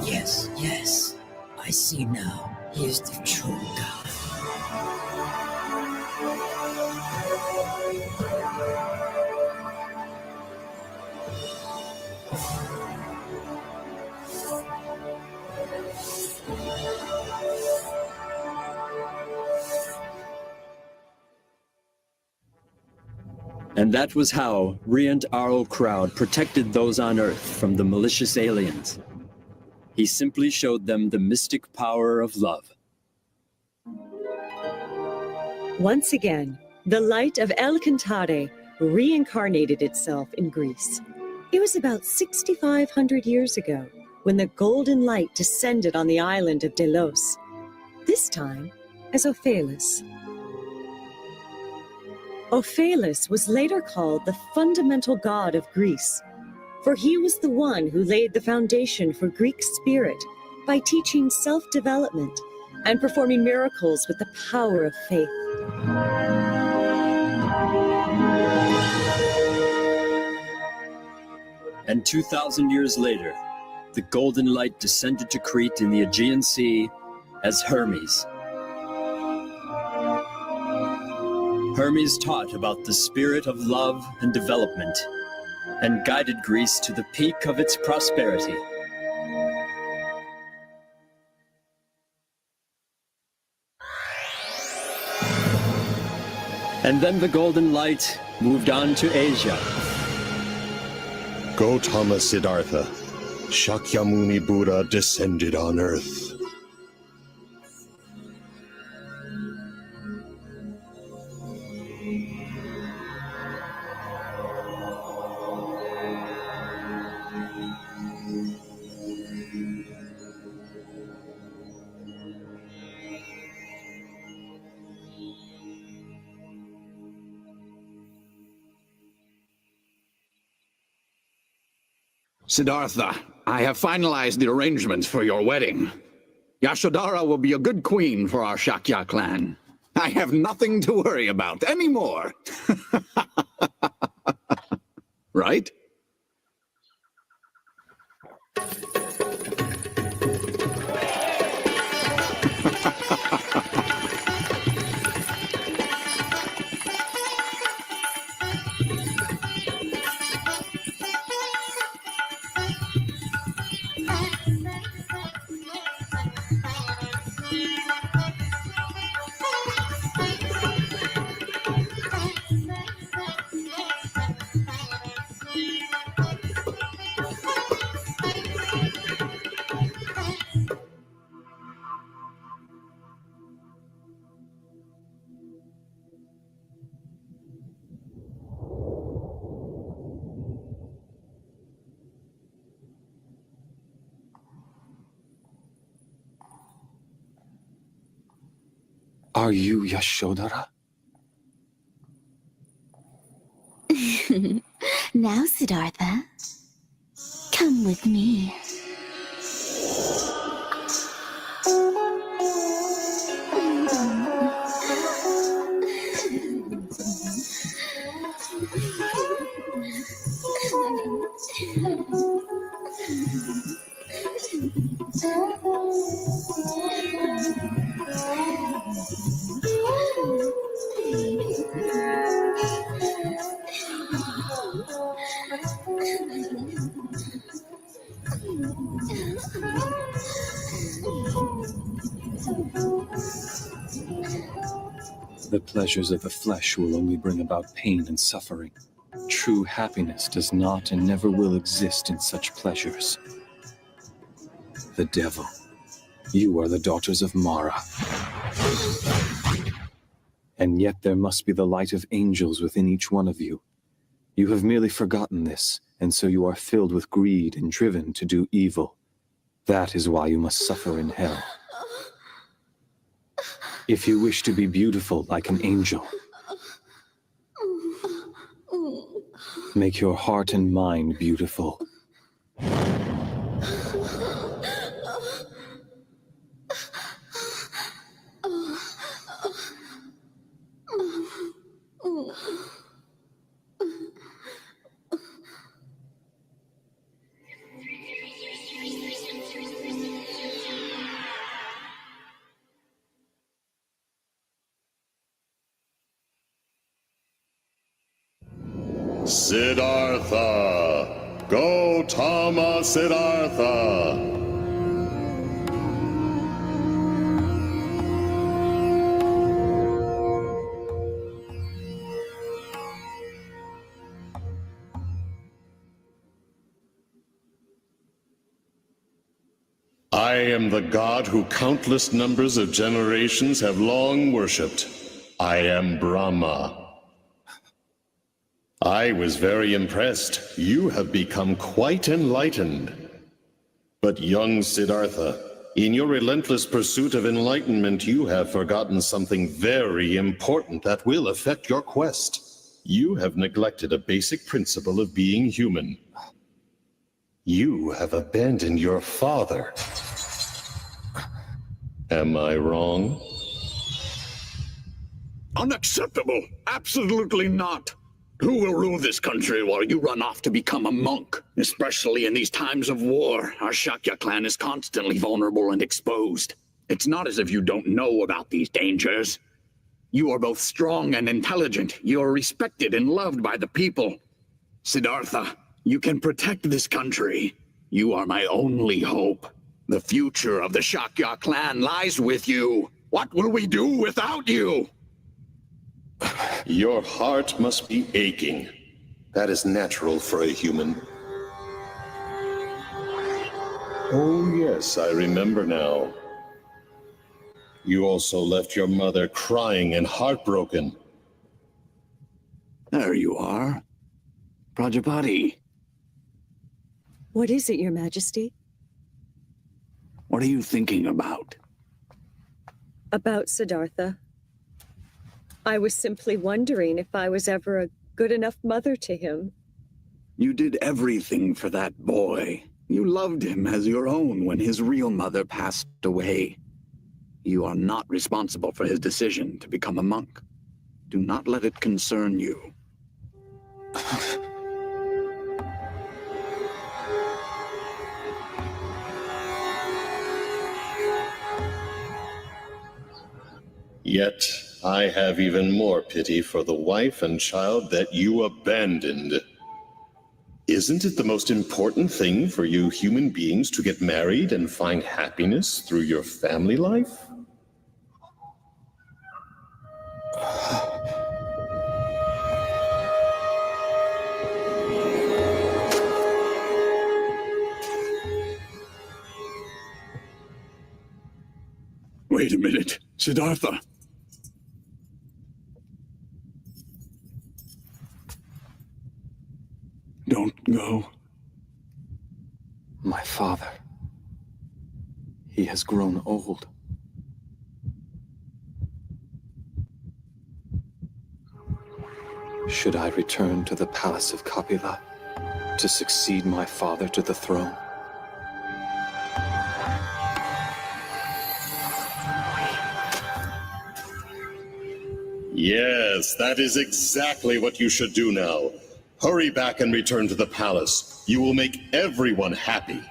Yes, yes. I see now. He is the true God. And that was how Riant Arl Crowd protected those on Earth from the malicious aliens. He simply showed them the mystic power of love. Once again, the light of El Cantare reincarnated itself in Greece. It was about 6,500 years ago when the golden light descended on the island of Delos, this time as Ophelus. Ophelus was later called the fundamental god of Greece, for he was the one who laid the foundation for Greek spirit by teaching self-development and performing miracles with the power of faith. And 2,000 years later, the golden light descended to Crete in the Aegean Sea as Hermes. Hermes taught about the spirit of love and development and guided Greece to the peak of its prosperity. And then the golden light moved on to Asia. Gautama Siddhartha, Shakyamuni Buddha descended on Earth. Siddhartha, I have finalized the arrangements for your wedding. Yashodhara will be a good queen for our Shakya clan. I have nothing to worry about anymore. Right? Are you Yashodhara? Now, Siddhartha, come with me. The pleasures of the flesh will only bring about pain and suffering. True happiness does not and never will exist in such pleasures. The devil. You are the daughters of Mara. And yet there must be the light of angels within each one of you. You have merely forgotten this, and so you are filled with greed and driven to do evil. That is why you must suffer in hell. If you wish to be beautiful like an angel, make your heart and mind beautiful. Siddhartha! Gautama Siddhartha! I am the god who countless numbers of generations have long worshipped. I am Brahma. I was very impressed. You have become quite enlightened. But young Siddhartha, in your relentless pursuit of enlightenment, you have forgotten something very important that will affect your quest. You have neglected a basic principle of being human. You have abandoned your father. Am I wrong? Unacceptable! Absolutely not! Who will rule this country while you run off to become a monk? Especially in these times of war, our Shakya clan is constantly vulnerable and exposed. It's not as if you don't know about these dangers. You are both strong and intelligent. You are respected and loved by the people. Siddhartha, you can protect this country. You are my only hope. The future of the Shakya clan lies with you. What will we do without you? Your heart must be aching. That is natural for a human. Oh yes, I remember now. You also left your mother crying and heartbroken. There you are. Prajapati. What is it, Your Majesty? What are you thinking about? About Siddhartha. I was simply wondering if I was ever a good enough mother to him. You did everything for that boy. You loved him as your own when his real mother passed away. You are not responsible for his decision to become a monk. Do not let it concern you. Yet, I have even more pity for the wife and child that you abandoned. Isn't it the most important thing for you human beings to get married and find happiness through your family life? Wait a minute, Siddhartha. Don't go. My father. He has grown old. Should I return to the palace of Kapila to succeed my father to the throne? Yes, that is exactly what you should do now. Hurry back and return to the palace. You will make everyone happy.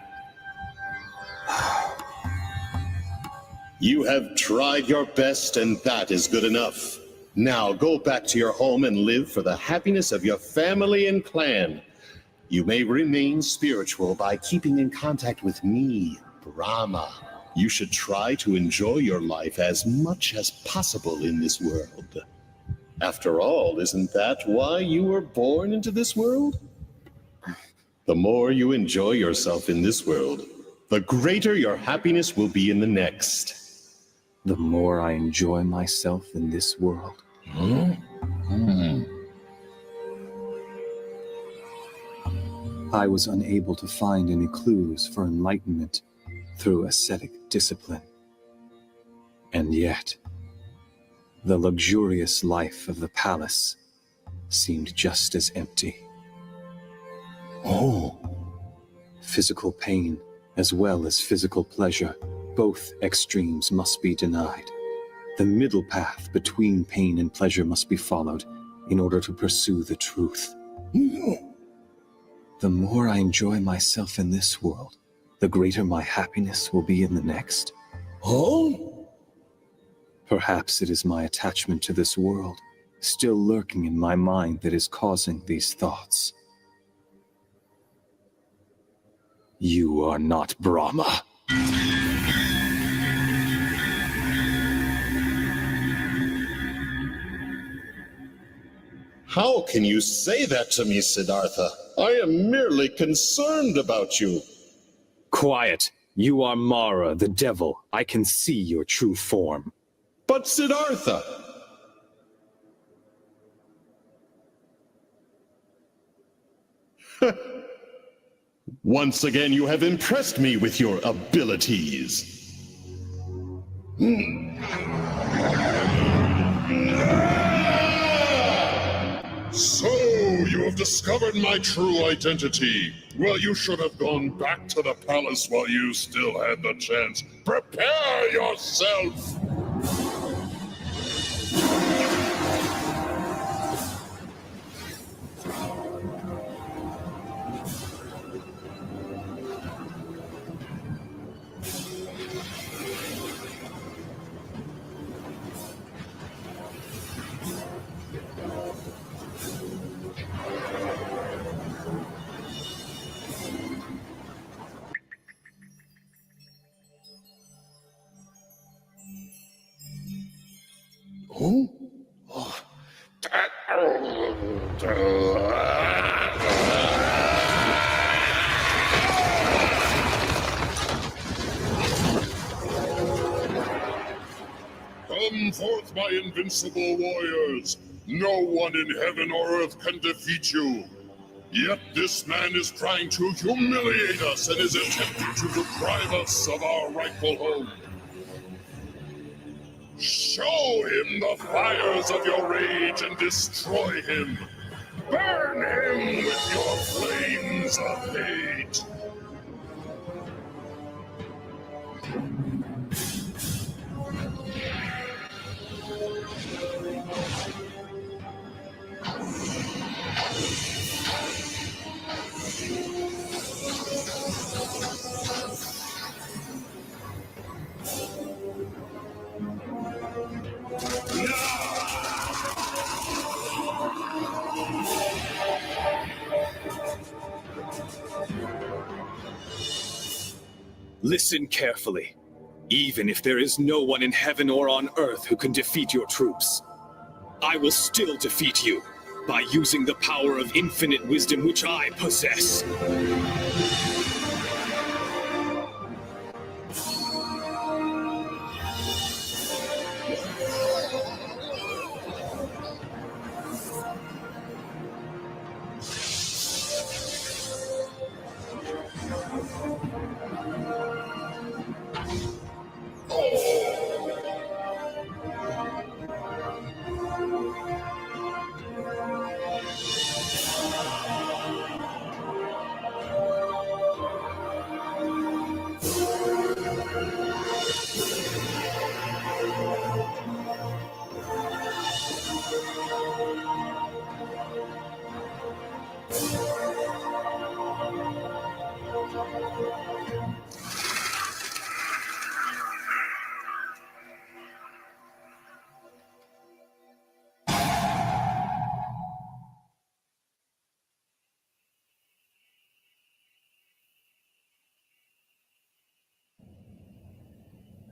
You have tried your best, and that is good enough. Now go back to your home and live for the happiness of your family and clan. You may remain spiritual by keeping in contact with me, Brahma. You should try to enjoy your life as much as possible in this world. After all, isn't that why you were born into this world? The more you enjoy yourself in this world, the greater your happiness will be in the next. The more I enjoy myself in this world. I was unable to find any clues for enlightenment through ascetic discipline. And yet, the luxurious life of the palace seemed just as empty. Oh. Physical pain as well as physical pleasure, both extremes must be denied. The middle path between pain and pleasure must be followed in order to pursue the truth. The more I enjoy myself in this world, the greater my happiness will be in the next. Oh? Perhaps it is my attachment to this world, still lurking in my mind, that is causing these thoughts. You are not Brahma. How can you say that to me, Siddhartha? I am merely concerned about you. Quiet. You are Mara, the devil. I can see your true form. But Siddhartha! Once again, you have impressed me with your abilities. So, you have discovered my true identity. Well, you should have gone back to the palace while you still had the chance. Prepare yourself! Oh? Come forth, my invincible warriors. No one in heaven or earth can defeat you. Yet this man is trying to humiliate us and is attempting to deprive us of our rightful home. Show him the fires of your rage and destroy him. Burn him with your flames of hate. Listen carefully. Even if there is no one in heaven or on earth who can defeat your troops, I will still defeat you by using the power of infinite wisdom which I possess.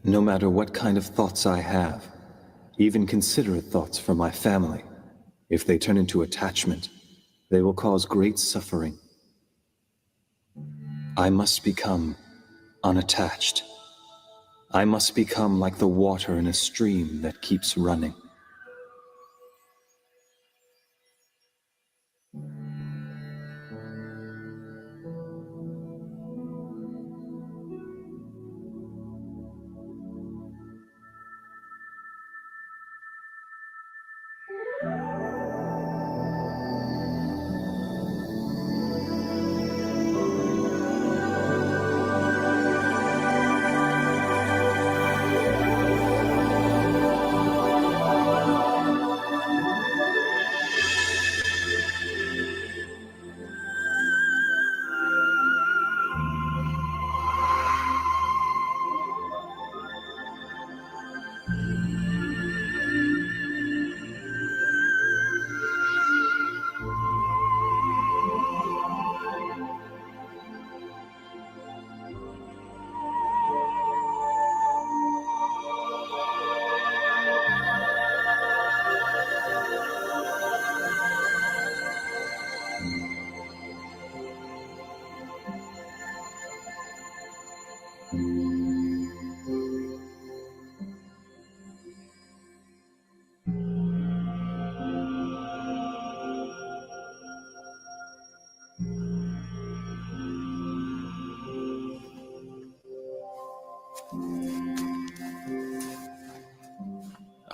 No matter what kind of thoughts I have, even considerate thoughts for my family, if they turn into attachment, they will cause great suffering. I must become unattached. I must become like the water in a stream that keeps running.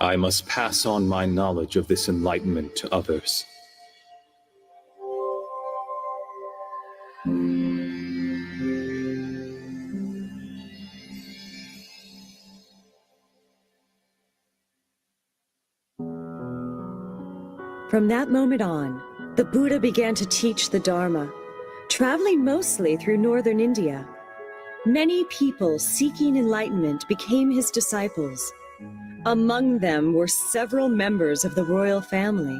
I must pass on my knowledge of this enlightenment to others. From that moment on, the Buddha began to teach the Dharma, traveling mostly through northern India. Many people seeking enlightenment became his disciples. Among them were several members of the royal family.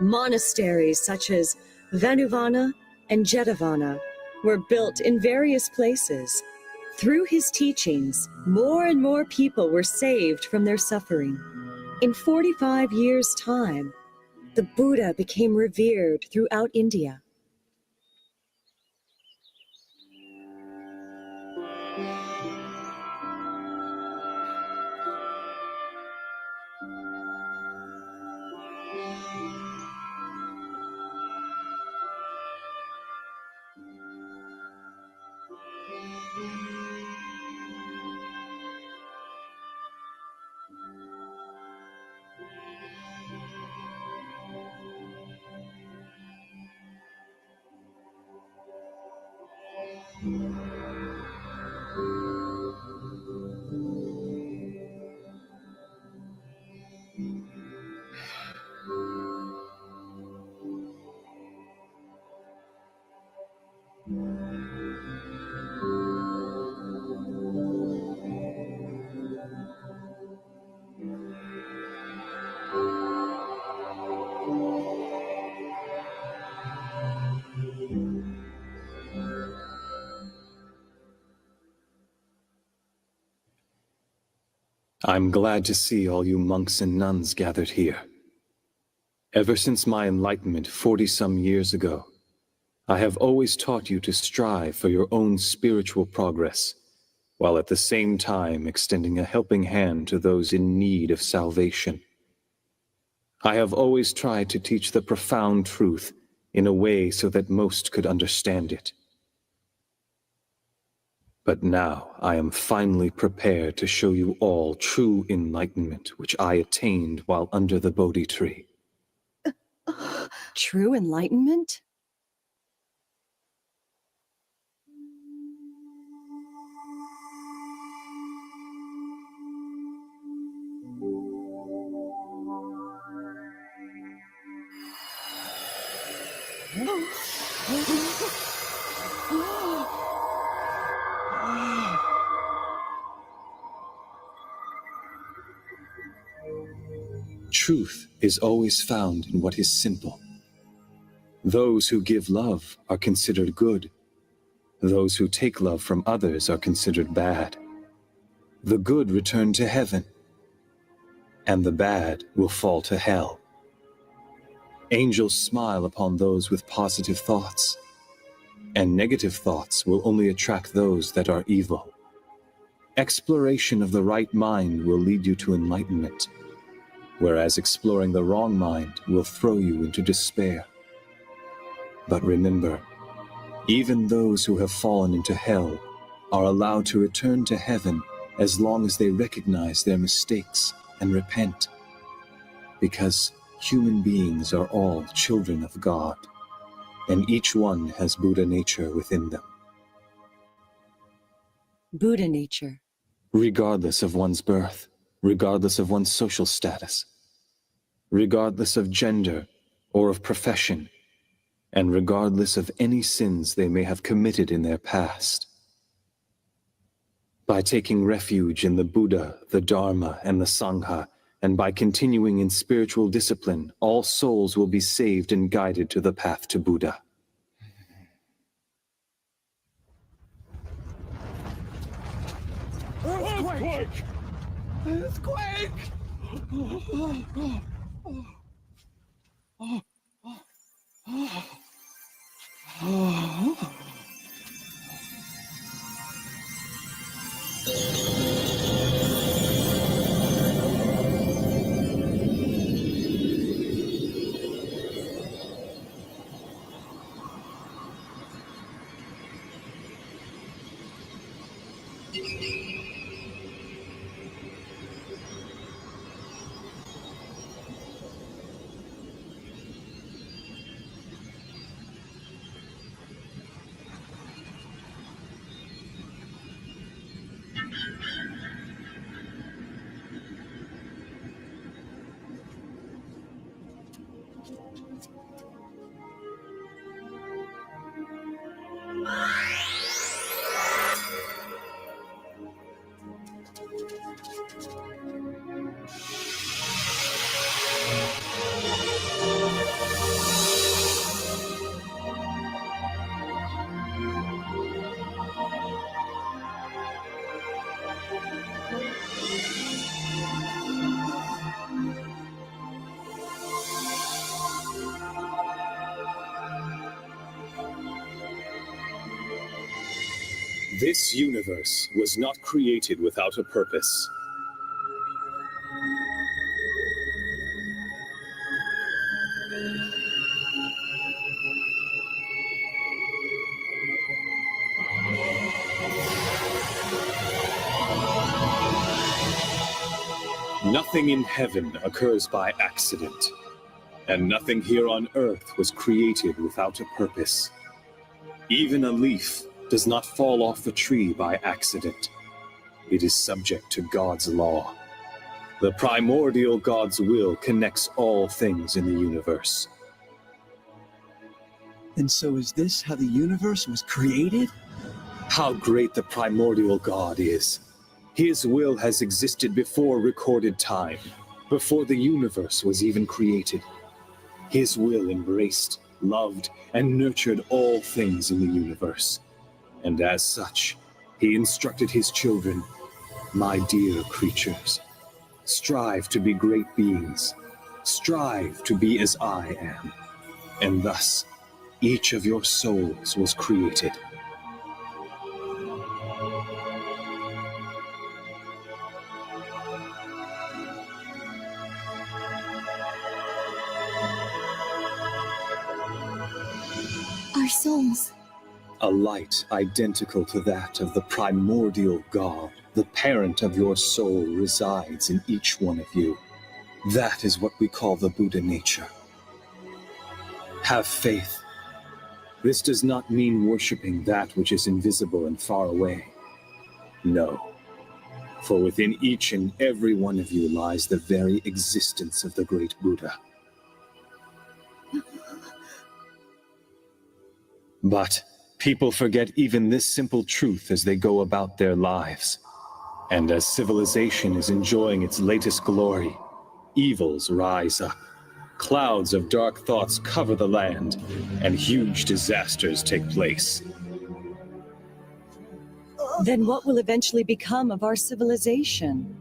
Monasteries such as Vanuvana and Jetavana were built in various places. Through his teachings, more and more people were saved from their suffering. In 45 years' time, the Buddha became revered throughout India. I'm glad to see all you monks and nuns gathered here. Ever since my enlightenment 40-some years ago, I have always taught you to strive for your own spiritual progress, while at the same time extending a helping hand to those in need of salvation. I have always tried to teach the profound truth in a way so that most could understand it. But now I am finally prepared to show you all true enlightenment, which I attained while under the Bodhi tree. True enlightenment? Truth is always found in what is simple. Those who give love are considered good. Those who take love from others are considered bad. The good return to heaven, and the bad will fall to hell. Angels smile upon those with positive thoughts, and negative thoughts will only attract those that are evil. Exploration of the right mind will lead you to enlightenment, whereas exploring the wrong mind will throw you into despair. But remember, even those who have fallen into hell are allowed to return to heaven as long as they recognize their mistakes and repent, because human beings are all children of God, and each one has Buddha nature within them. Buddha nature. Regardless of one's birth, regardless of one's social status, regardless of gender or of profession, and regardless of any sins they may have committed in their past. By taking refuge in the Buddha, the Dharma, and the Sangha, and by continuing in spiritual discipline, all souls will be saved and guided to the path to Buddha. Earthquake! Earthquake! This universe was not created without a purpose. Nothing in heaven occurs by accident, and nothing here on earth was created without a purpose. Even a leaf does not fall off the tree by accident. It is subject to God's law. The primordial God's will connects all things in the universe. And so is this how the universe was created? How great the primordial God is! His will has existed before recorded time, before the universe was even created. His will embraced, loved, and nurtured all things in the universe. And as such, he instructed his children, "My dear creatures, strive to be great beings. Strive to be as I am." And thus, each of your souls was created. Our souls. A light identical to that of the primordial God, the parent of your soul, resides in each one of you. That is what we call the Buddha nature. Have faith. This does not mean worshiping that which is invisible and far away. No, for within each and every one of you lies the very existence of the great Buddha. But people forget even this simple truth as they go about their lives. And as civilization is enjoying its latest glory, evils rise up. Clouds of dark thoughts cover the land, and huge disasters take place. Then what will eventually become of our civilization?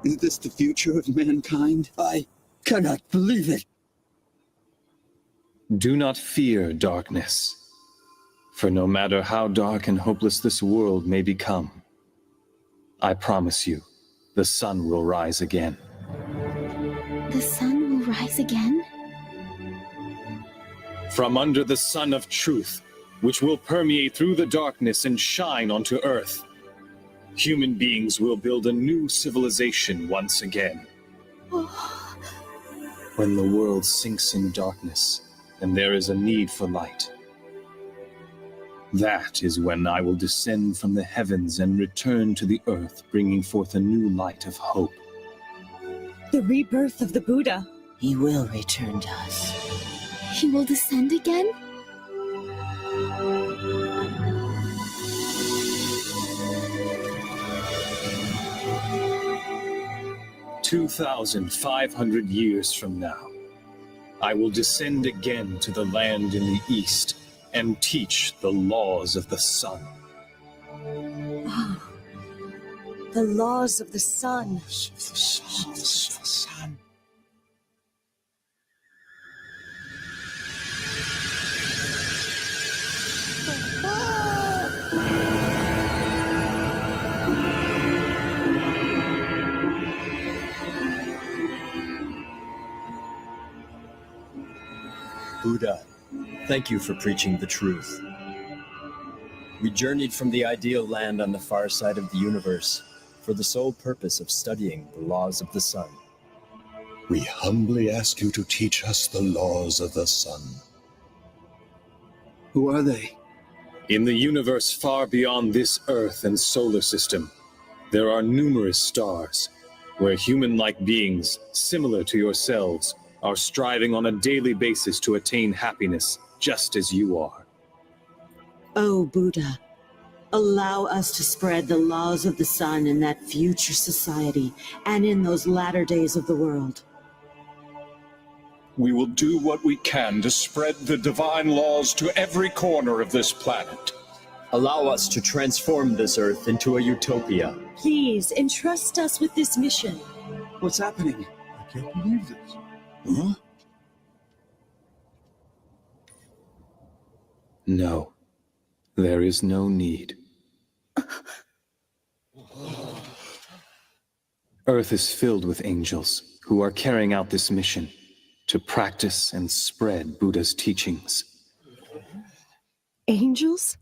Is this the future of mankind? I cannot believe it. Do not fear darkness, for no matter how dark and hopeless this world may become, I promise you, the sun will rise again. The sun will rise again? From under the sun of truth, which will permeate through the darkness and shine onto earth, human beings will build a new civilization once again. Oh. When the world sinks in darkness, and there is a need for light, that is when I will descend from the heavens and return to the earth, bringing forth a new light of hope. The rebirth of the Buddha. He will return to us. He will descend again? 2,500 years from now, I will descend again to the land in the east and teach the laws of the sun. Oh, the laws of the sun. Buddha, thank you for preaching the truth. We journeyed from the ideal land on the far side of the universe for the sole purpose of studying the laws of the sun. We humbly ask you to teach us the laws of the sun. Who are they? In the universe far beyond this Earth and solar system, there are numerous stars where human-like beings, similar to yourselves, are striving on a daily basis to attain happiness, just as you are. O Buddha, allow us to spread the laws of the sun in that future society and in those latter days of the world. We will do what we can to spread the divine laws to every corner of this planet. Allow us to transform this Earth into a utopia. Please entrust us with this mission. What's happening? I can't believe this. Huh? No, there is no need. Earth is filled with angels who are carrying out this mission to practice and spread Buddha's teachings. Angels?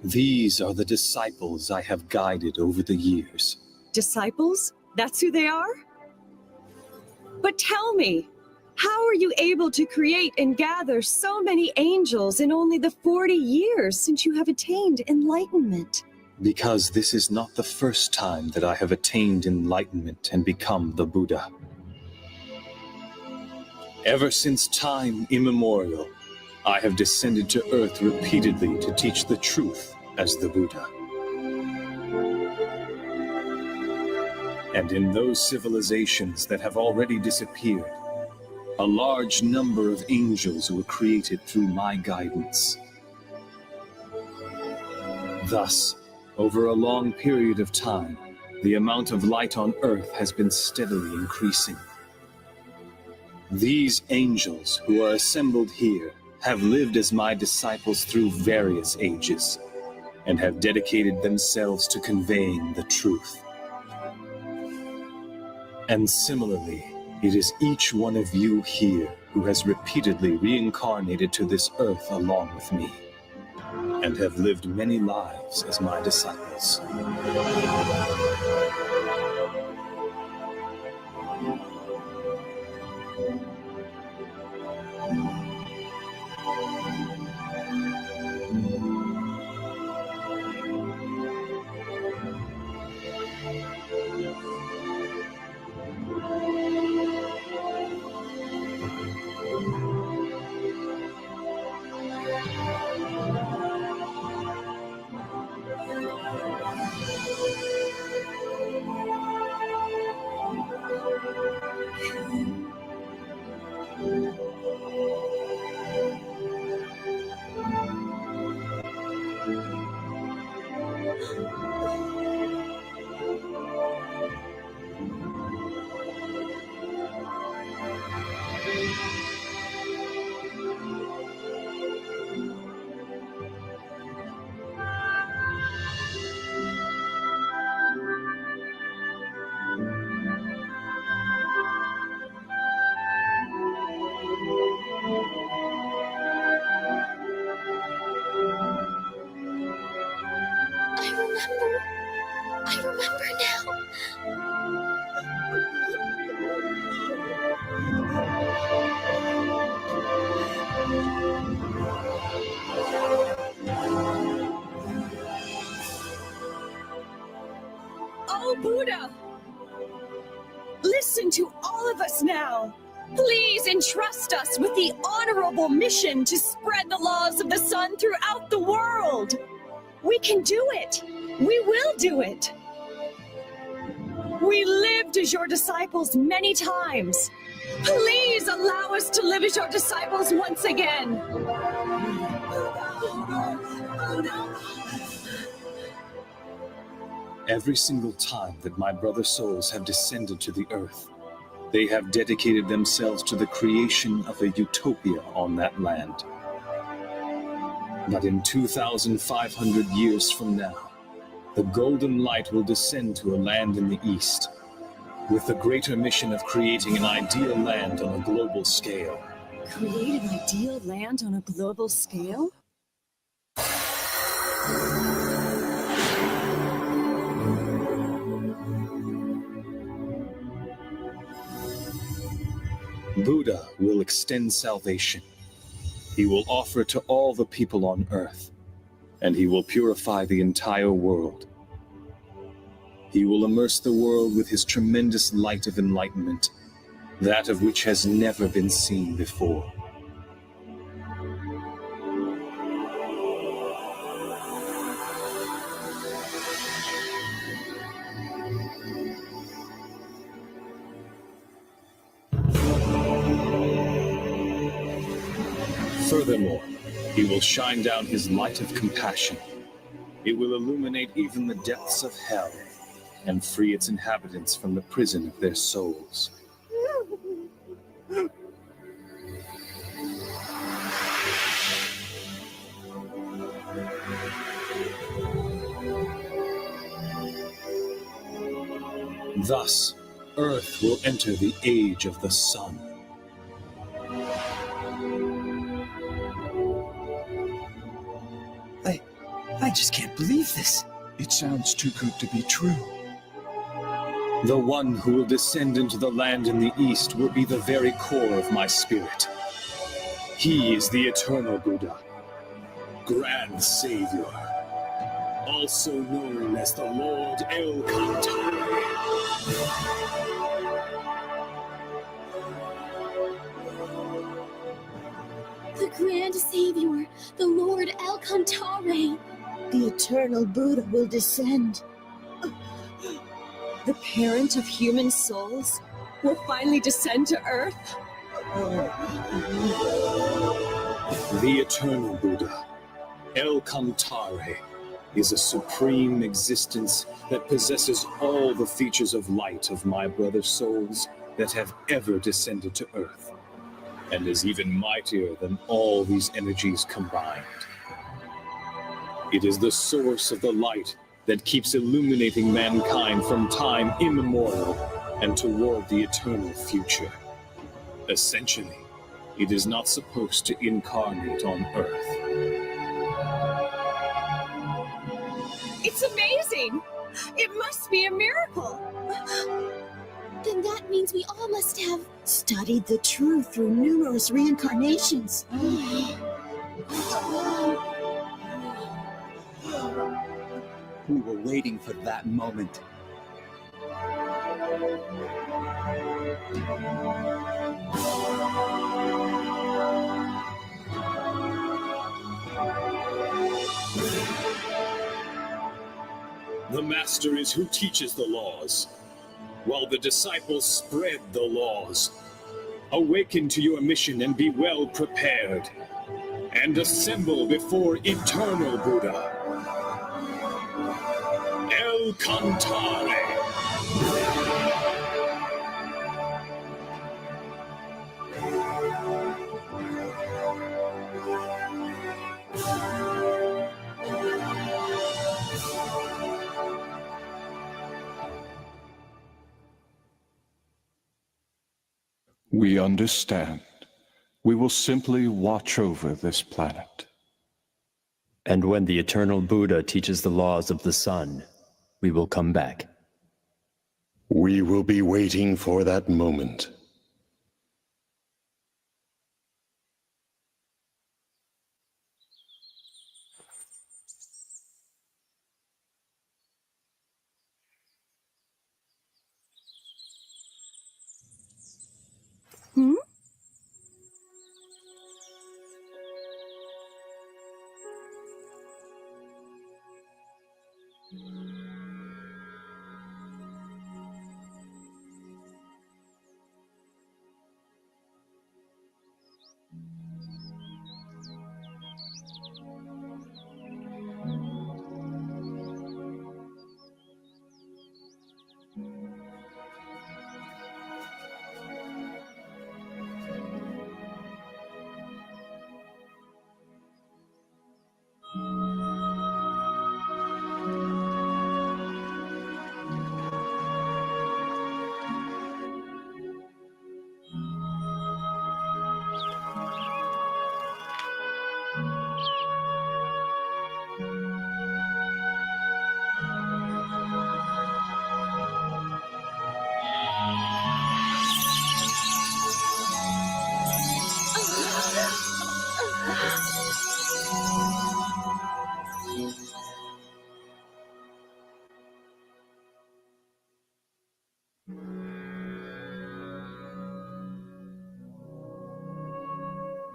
These are the disciples I have guided over the years. Disciples? That's who they are? But tell me, how are you able to create and gather so many angels in only the 40 years since you have attained enlightenment? Because this is not the first time that I have attained enlightenment and become the Buddha. Ever since time immemorial, I have descended to Earth repeatedly to teach the truth as the Buddha. And in those civilizations that have already disappeared, a large number of angels were created through my guidance. Thus, over a long period of time, the amount of light on Earth has been steadily increasing. These angels who are assembled here have lived as my disciples through various ages, and have dedicated themselves to conveying the truth. And similarly, it is each one of you here who has repeatedly reincarnated to this earth along with me, and have lived many lives as my disciples. I remember now. Oh, Buddha! Listen to all of us now. Please entrust us with the honorable mission to spread the laws of the sun throughout the world. We can do it. We will do it. We lived as your disciples many times. Please allow us to live as your disciples once again. Every single time that my brother souls have descended to the earth, they have dedicated themselves to the creation of a utopia on that land. But in 2,500 years from now, the golden light will descend to a land in the east, with the greater mission of creating an ideal land on a global scale. Create an ideal land on a global scale? Buddha will extend salvation. He will offer to all the people on earth, and he will purify the entire world. He will immerse the world with his tremendous light of enlightenment, that of which has never been seen before. Furthermore, he will shine down his light of compassion. It will illuminate even the depths of hell and free its inhabitants from the prison of their souls. Thus, Earth will enter the age of the sun. I just can't believe this. It sounds too good to be true. The one who will descend into the land in the east will be the very core of my spirit. He is the eternal Buddha, Grand Savior, also known as the Lord El Cantare. The Grand Savior, the Lord El Cantare. The eternal Buddha will descend. The parent of human souls will finally descend to Earth. The eternal Buddha, El Cantare, is a supreme existence that possesses all the features of light of my brother souls that have ever descended to Earth, and is even mightier than all these energies combined. It is the source of the light that keeps illuminating mankind from time immemorial and toward the eternal future. Essentially, it is not supposed to incarnate on Earth. It's amazing! It must be a miracle! Then that means we all must have studied the truth through numerous reincarnations. We were waiting for that moment. The master is who teaches the laws, while the disciples spread the laws. Awaken to your mission and be well prepared, and assemble before eternal Buddha, El Cantare. We understand. We will simply watch over this planet. And when the eternal Buddha teaches the laws of the sun, we will come back. We will be waiting for that moment. Hmm?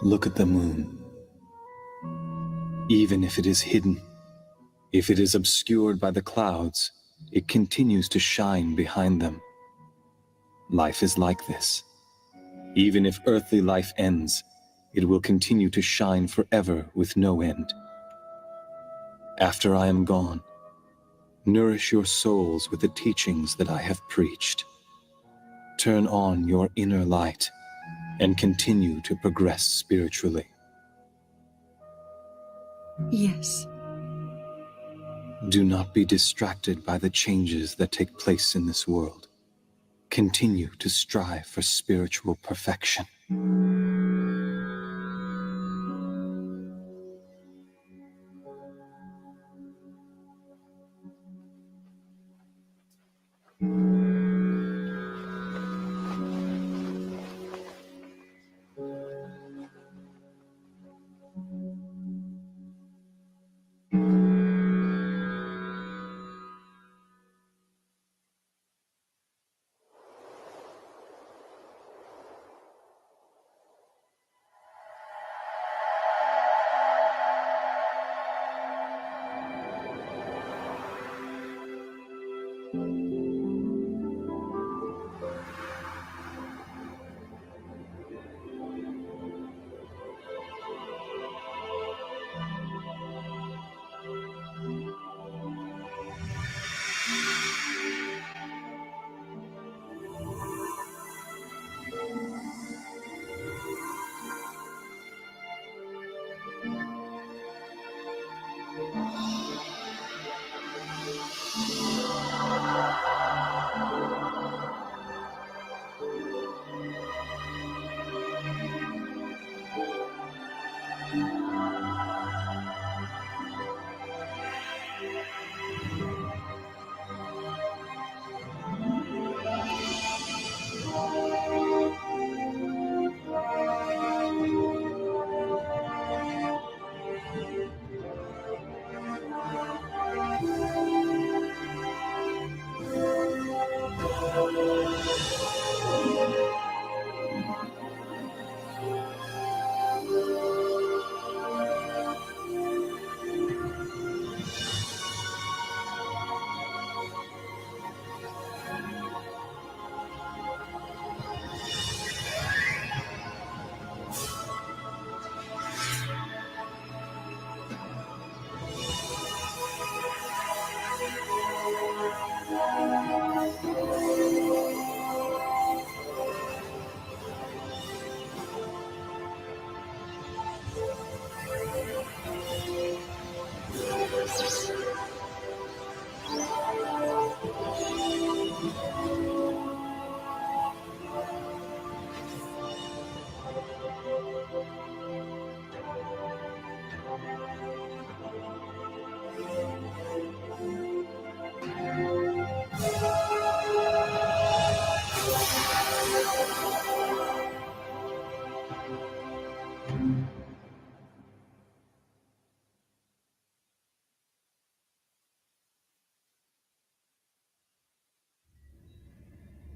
Look at the moon. Even if it is hidden, if it is obscured by the clouds, it continues to shine behind them. Life is like this. Even if earthly life ends, it will continue to shine forever with no end. After I am gone, nourish your souls with the teachings that I have preached. Turn on your inner light and continue to progress spiritually. Yes. Do not be distracted by the changes that take place in this world. Continue to strive for spiritual perfection.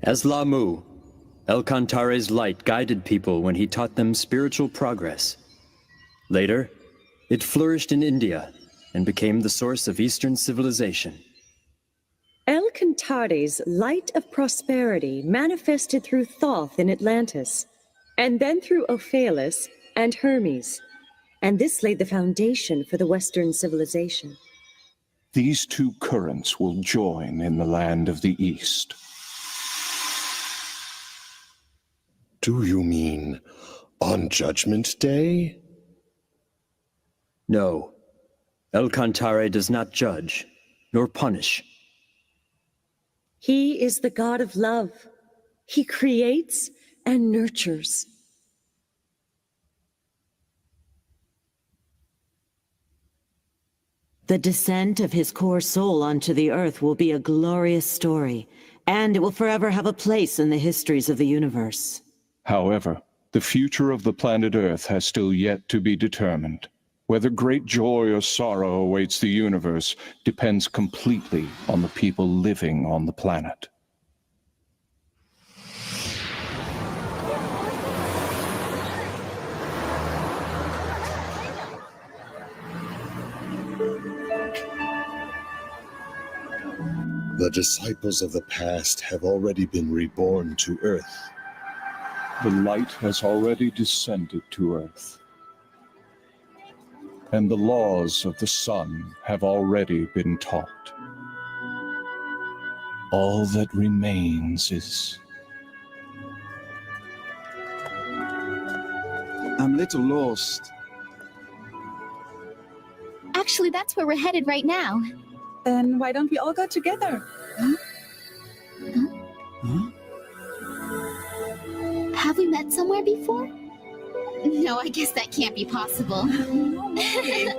As Lamu, El-Kantare's light guided people when he taught them spiritual progress. Later, it flourished in India and became the source of Eastern civilization. El-Kantare's light of prosperity manifested through Thoth in Atlantis, and then through Ophalis and Hermes, and this laid the foundation for the Western civilization. These two currents will join in the land of the East. Do you mean on Judgment Day? No. El-Kantare does not judge, nor punish. He is the god of love. He creates and nurtures. The descent of his core soul onto the earth will be a glorious story, and it will forever have a place in the histories of the universe. However, the future of the planet Earth has still yet to be determined. Whether great joy or sorrow awaits the universe depends completely on the people living on the planet. The disciples of the past have already been reborn to Earth. The light has already descended to Earth. And the laws of the sun have already been taught. All that remains is... I'm a little lost. Actually, that's where we're headed right now. Then why don't we all go together? Huh? Huh? Have we met somewhere before? No, I guess that can't be possible. No way.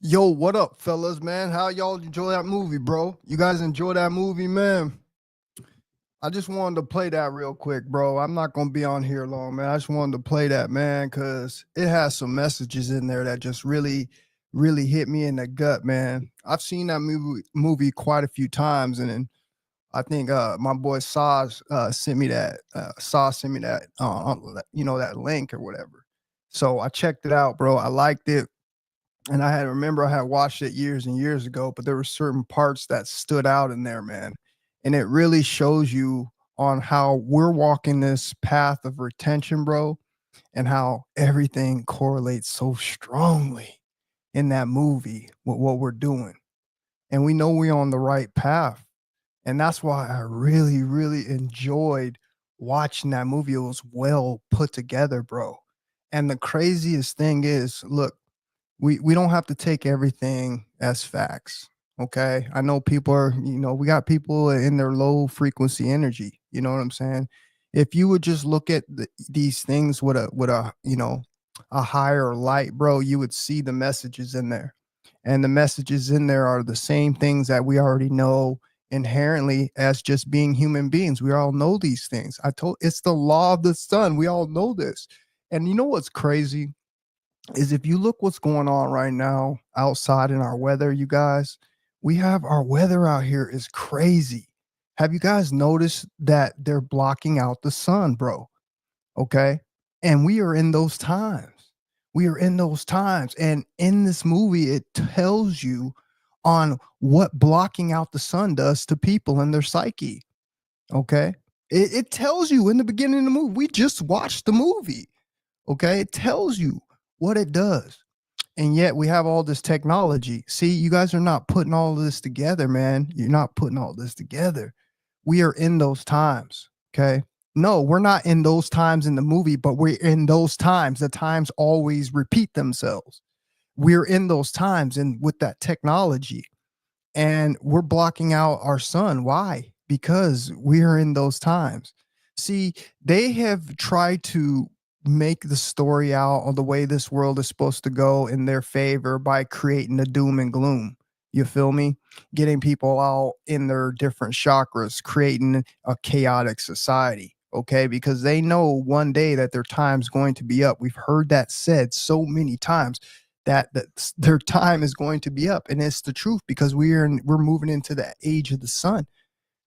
Yo, what up, fellas, man? How y'all enjoy that movie, bro? You guys enjoy that movie, man? I just wanted to play that real quick, bro. I'm not going to be on here long, man. I just wanted to play that, man, because it has some messages in there that just really, really hit me in the gut, man. I've seen that movie quite a few times, and I think my boy Saz sent me that. That link or whatever. So I checked it out, bro. I liked it. And I had watched it years and years ago, but there were certain parts that stood out in there, man. And it really shows you on how we're walking this path of retention, bro, and how everything correlates so strongly in that movie with what we're doing. And we know we're on the right path. And that's why I really, really enjoyed watching that movie. It was well put together, bro. And the craziest thing is, look, we don't have to take everything as facts. Okay. I know people are, we got people in their low frequency energy. You know what I'm saying? If you would just look at these things with a higher light, bro, you would see the messages in there. And the messages in there are the same things that we already know inherently as just being human beings. We all know these things. It's the law of the sun. We all know this. And you know what's crazy? Is if you look what's going on right now outside in our weather, you guys, we have our weather out here is crazy. Have you guys noticed that they're blocking out the sun, bro? Okay. And we are in those times. We are in those times. And in this movie, it tells you on what blocking out the sun does to people and their psyche. Okay. It tells you in the beginning of the movie. We just watched the movie. Okay. It tells you what it does. And yet we have all this technology. See, you guys are not putting all of this together, man. You're not putting all this together. We are in those times. Okay. No, we're not in those times in the movie, but we're in those times. The times always repeat themselves. We're in those times and with that technology, and we're blocking out our sun. Why? Because we're in those times. See, they have tried to make the story out of the way this world is supposed to go in their favor by creating the doom and gloom. You feel me? Getting people out in their different chakras, creating a chaotic society. Okay, because they know one day that their time's going to be up. We've heard that said so many times that their time is going to be up, and it's the truth because we're moving into the age of the sun.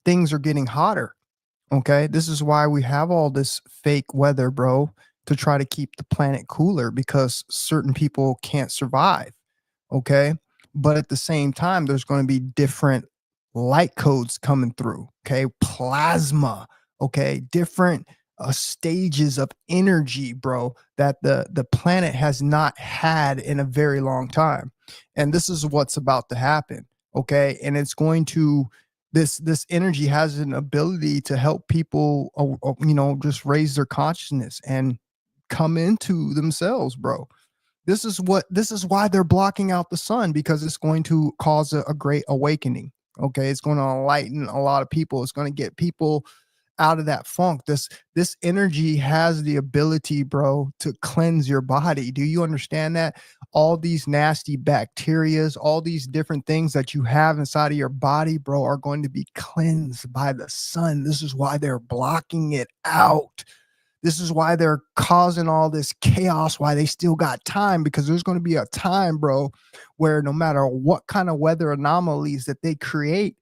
Things are getting hotter. Okay, this is why we have all this fake weather, bro, to try to keep the planet cooler because certain people can't survive. Okay, but at the same time, there's going to be different light codes coming through. Okay, plasma. Okay, different stages of energy, bro, that the planet has not had in a very long time, and this is what's about to happen. Okay, and it's going to this energy has an ability to help people just raise their consciousness and come into themselves, bro. This is why they're blocking out the sun, because it's going to cause a great awakening. Okay, it's going to enlighten a lot of people. It's going to get people out of that funk. This energy has the ability, bro, to cleanse your body. Do you understand that? All these nasty bacterias, all these different things that you have inside of your body, bro, are going to be cleansed by the sun. This is why they're blocking it out. This is why they're causing all this chaos, why they still got time, because there's going to be a time, bro, where no matter what kind of weather anomalies that they create,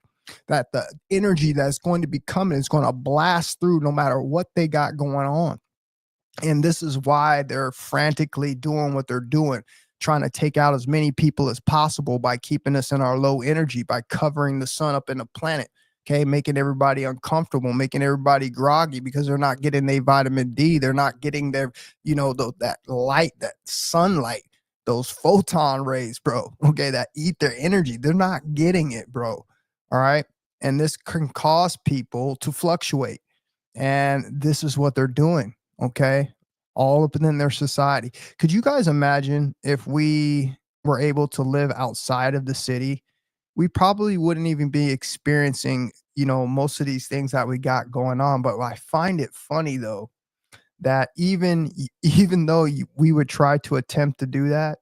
that the energy that's going to be coming is going to blast through no matter what they got going on. And this is why they're frantically doing what they're doing, trying to take out as many people as possible by keeping us in our low energy, by covering the sun up in the planet. Okay, making everybody uncomfortable, making everybody groggy because they're not getting their vitamin D. They're not getting their, that light, that sunlight, those photon rays, bro. Okay, that eat their energy. They're not getting it, bro. All right. And this can cause people to fluctuate. And this is what they're doing. Okay. All up in their society. Could you guys imagine if we were able to live outside of the city? We probably wouldn't even be experiencing, most of these things that we got going on. But I find it funny though, that even though we would try to attempt to do that,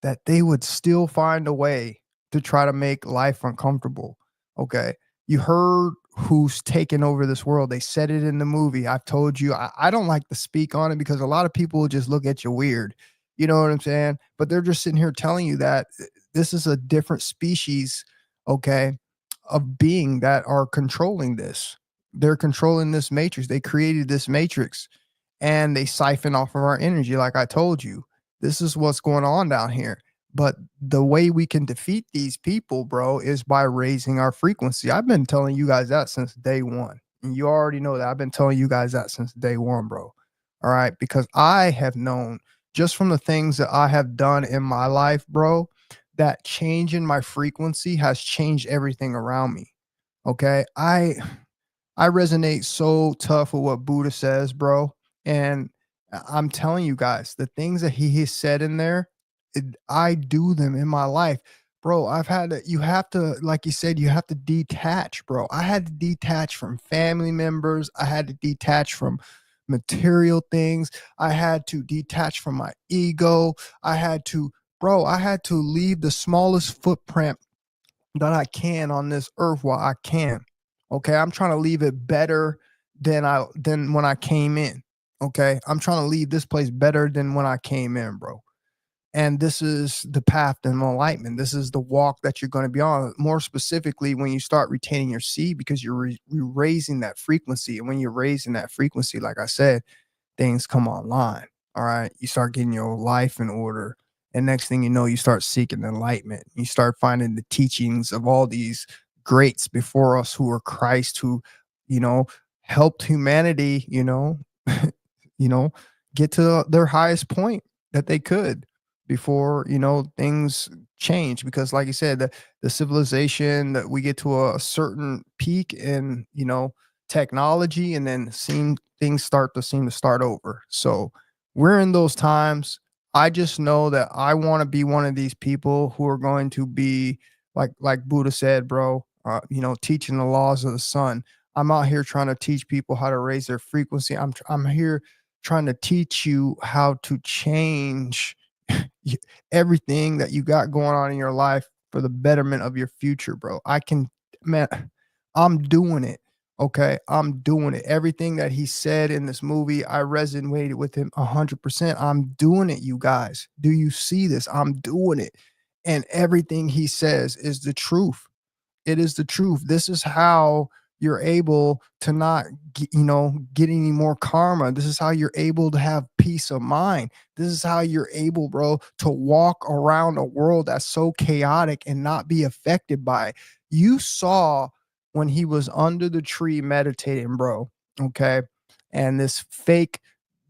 that they would still find a way to try to make life uncomfortable. Okay. You heard who's taken over this world. They said it in the movie. I've told you, I don't like to speak on it because a lot of people will just look at you weird. You know what I'm saying? But they're just sitting here telling you that this is a different species, okay, of being that are controlling this. They're controlling this matrix. They created this matrix and they siphon off of our energy, like I told you. This is what's going on down here. But the way we can defeat these people, bro, is by raising our frequency. I've been telling you guys that since day one. And you already know that. I've been telling you guys that since day one, bro. All right. Because I have known just from the things that I have done in my life, bro, that change in my frequency has changed everything around me. Okay. I resonate so tough with what Buddha says, bro. And I'm telling you guys, the things that he has said in there, I do them in my life. Bro, you have to, like you said, you have to detach, bro. I had to detach from family members. I had to detach from material things. I had to detach from my ego. I had to leave the smallest footprint that I can on this earth while I can. Okay. I'm trying to leave it better than when I came in. Okay. I'm trying to leave this place better than when I came in, bro. And this is the path to enlightenment. This is the walk that you're going to be on. More specifically, when you start retaining your seed, because you're raising that frequency. And when you're raising that frequency, like I said, things come online. All right. You start getting your life in order. And next thing you know, you start seeking enlightenment. You start finding the teachings of all these greats before us who are Christ, who, helped humanity, get to their highest point that they could before things change. Because like you said, the civilization that we get to a certain peak in technology, and then things start to start over. So we're in those times. I just know that I want to be one of these people who are going to be like Buddha said, bro, teaching the laws of the sun. I'm out here trying to teach people how to raise their frequency. I'm here trying to teach you how to change everything that you got going on in your life for the betterment of your future, bro. I'm doing it. Okay. I'm doing it. Everything that he said in this movie, I resonated with him 100%. I'm doing it, you guys. Do you see this? I'm doing it. And everything he says is the truth. It is the truth. This is how you're able to not get any more karma. This is how you're able to have peace of mind. This is how you're able, bro, to walk around a world that's so chaotic and not be affected by it. You saw when he was under the tree meditating, bro, okay, and this fake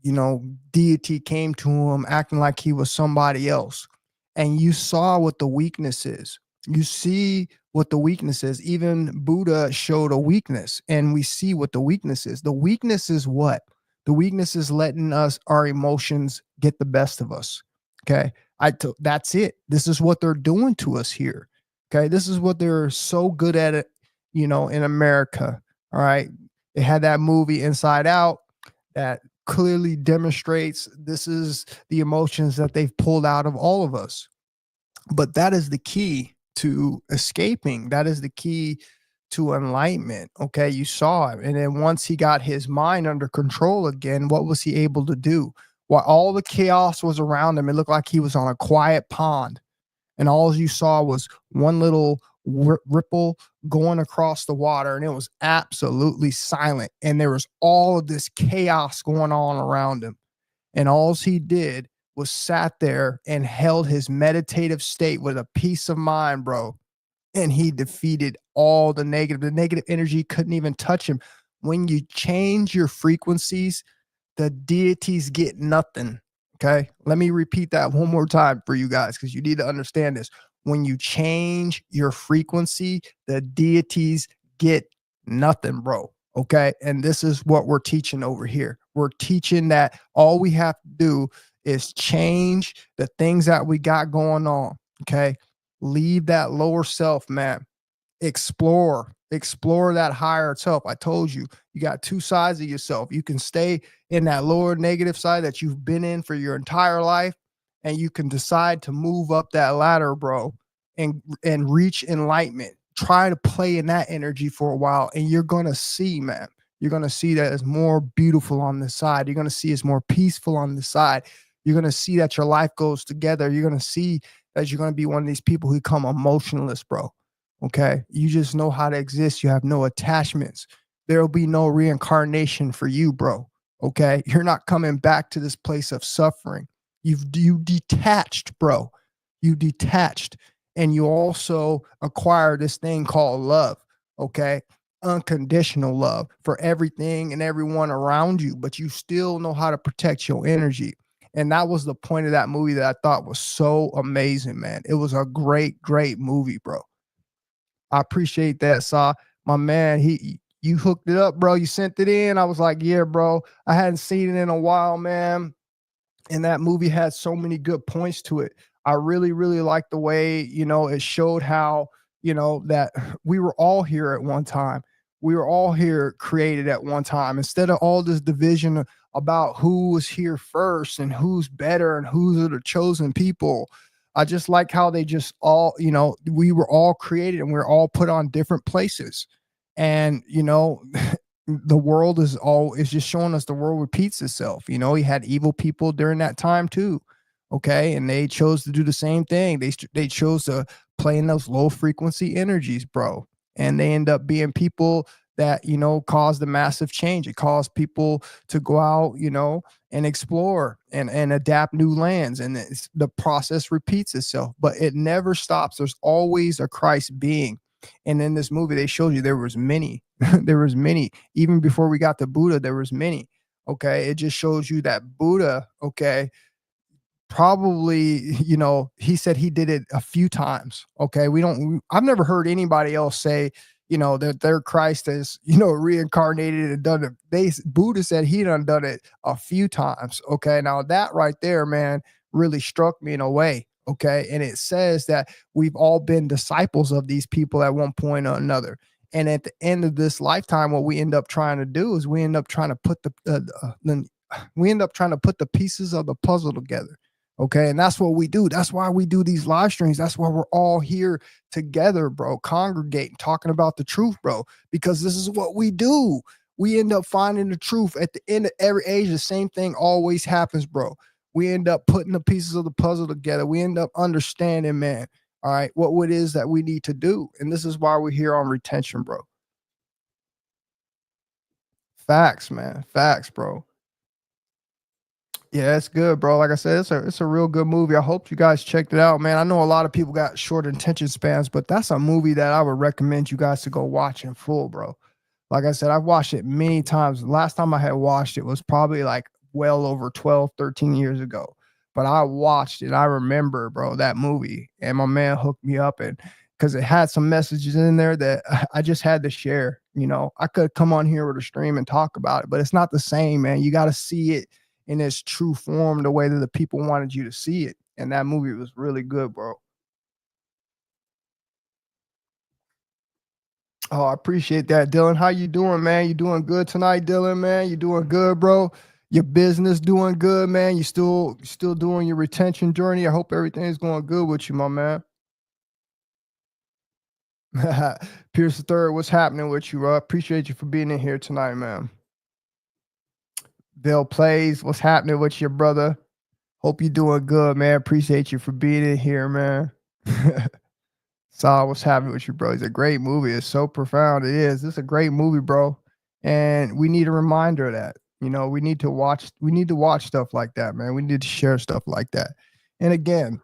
deity came to him acting like he was somebody else, and you saw what the weakness is. You see what the weakness is. Even Buddha showed a weakness, and we see what the weakness is. The weakness is what? The weakness is letting our emotions get the best of us. Okay. That's it. This is what they're doing to us here. Okay. This is what they're so good at it, in America. All right. They had that movie Inside Out that clearly demonstrates this is the emotions that they've pulled out of all of us. But that is the key to escaping. That is the key to enlightenment. Okay, you saw it. And then once he got his mind under control again, what was he able to do? While all the chaos was around him, it looked like he was on a quiet pond. And all you saw was one little ripple going across the water, and it was absolutely silent. And there was all of this chaos going on around him. And all he did was sat there and held his meditative state with a peace of mind, bro. And he defeated all the negative energy couldn't even touch him. When you change your frequencies, the deities get nothing. Okay. Let me repeat that one more time for you guys, because you need to understand this. When you change your frequency, the deities get nothing, bro. Okay. And this is what we're teaching over here. We're teaching that all we have to do is change the things that we got going on. Okay. Leave that lower self, man. Explore that higher self. I told you, you got two sides of yourself. You can stay in that lower negative side that you've been in for your entire life, and you can decide to move up that ladder, bro, and reach enlightenment. Try to play in that energy for a while, and you're going to see, man, you're going to see that it's more beautiful on this side. You're going to see it's more peaceful on this side. You're going to see that your life goes together. You're going to see that you're going to be one of these people who become emotionless, bro. Okay. You just know how to exist. You have no attachments. There'll be no reincarnation for you, bro. Okay. You're not coming back to this place of suffering. You detached, bro. You detached. And you also acquire this thing called love. Okay. Unconditional love for everything and everyone around you, but you still know how to protect your energy. And that was the point of that movie that I thought was so amazing, man. It was a great, great movie, bro. I appreciate that, Saw. My man, you hooked it up, bro. You sent it in. I was like, yeah, bro. I hadn't seen it in a while, man. And that movie had so many good points to it. I really, really liked the way, it showed how, that we were all here at one time. We were all here created at one time. Instead of all this division about who was here first and who's better and who's the chosen people, I just like how they just all, we were all created and we're all put on different places. And, the world is just showing us the world repeats itself. He had evil people during that time too. Okay. And they chose to do the same thing. They chose to play in those low frequency energies, bro. And they end up being people that, caused a massive change. It caused people to go out, and explore and adapt new lands. And the process repeats itself, but it never stops. There's always a Christ being. And in this movie, they showed you there was many. There was many. Even before we got to Buddha, there was many. Okay. It just shows you that Buddha, okay, probably, he said he did it a few times. Okay. I've never heard anybody else say, that their Christ is, reincarnated and done it. Buddha said he done it a few times. Okay. Now that right there, man, really struck me in a way. Okay. And it says that we've all been disciples of these people at one point or another. And at the end of this lifetime, what we end up trying to do is we end up trying to put the pieces of the puzzle together. Okay. And that's what we do. That's why we do these live streams. That's why we're all here together, bro, congregating, talking about the truth, bro, because this is what we do. We end up finding the truth at the end of every age. The same thing always happens, bro. We end up putting the pieces of the puzzle together. We end up understanding, man, all right, what it is that we need to do. And this is why we're here on retention, bro. Facts, man. Facts, bro. Yeah, it's good, bro. Like I said, it's a real good movie. I hope you guys checked it out, man. I know a lot of people got short attention spans, but that's a movie that I would recommend you guys to go watch in full, bro. Like I said, I've watched it many times. Last time I had watched it was probably like well over 12, 13 years ago. But I watched it. I remember, bro, that movie. And my man hooked me up, and because it had some messages in there that I just had to share. You know, I could come on here with a stream and talk about it, but it's not the same, man. You got to see it in its true form, the way that the people wanted you to see it. And that movie was really good, bro. Oh, I appreciate that, Dylan. How you doing, man? You doing good tonight, Dylan, man? You doing good, bro? Your business doing good, man? You still doing your retention journey? I hope everything's going good with you, my man. Pierce the Third, what's happening with you? I appreciate you for being in here tonight, man. Bill Plays, what's happening with your brother? Hope you doing good, man. Appreciate you for being in here, man. Saw what's happening with you, bro. It's a great movie. It's so profound. It is. It's a great movie, bro. And we need a reminder of that. You know, we need to watch stuff like that, man. We need to share stuff like that. And again,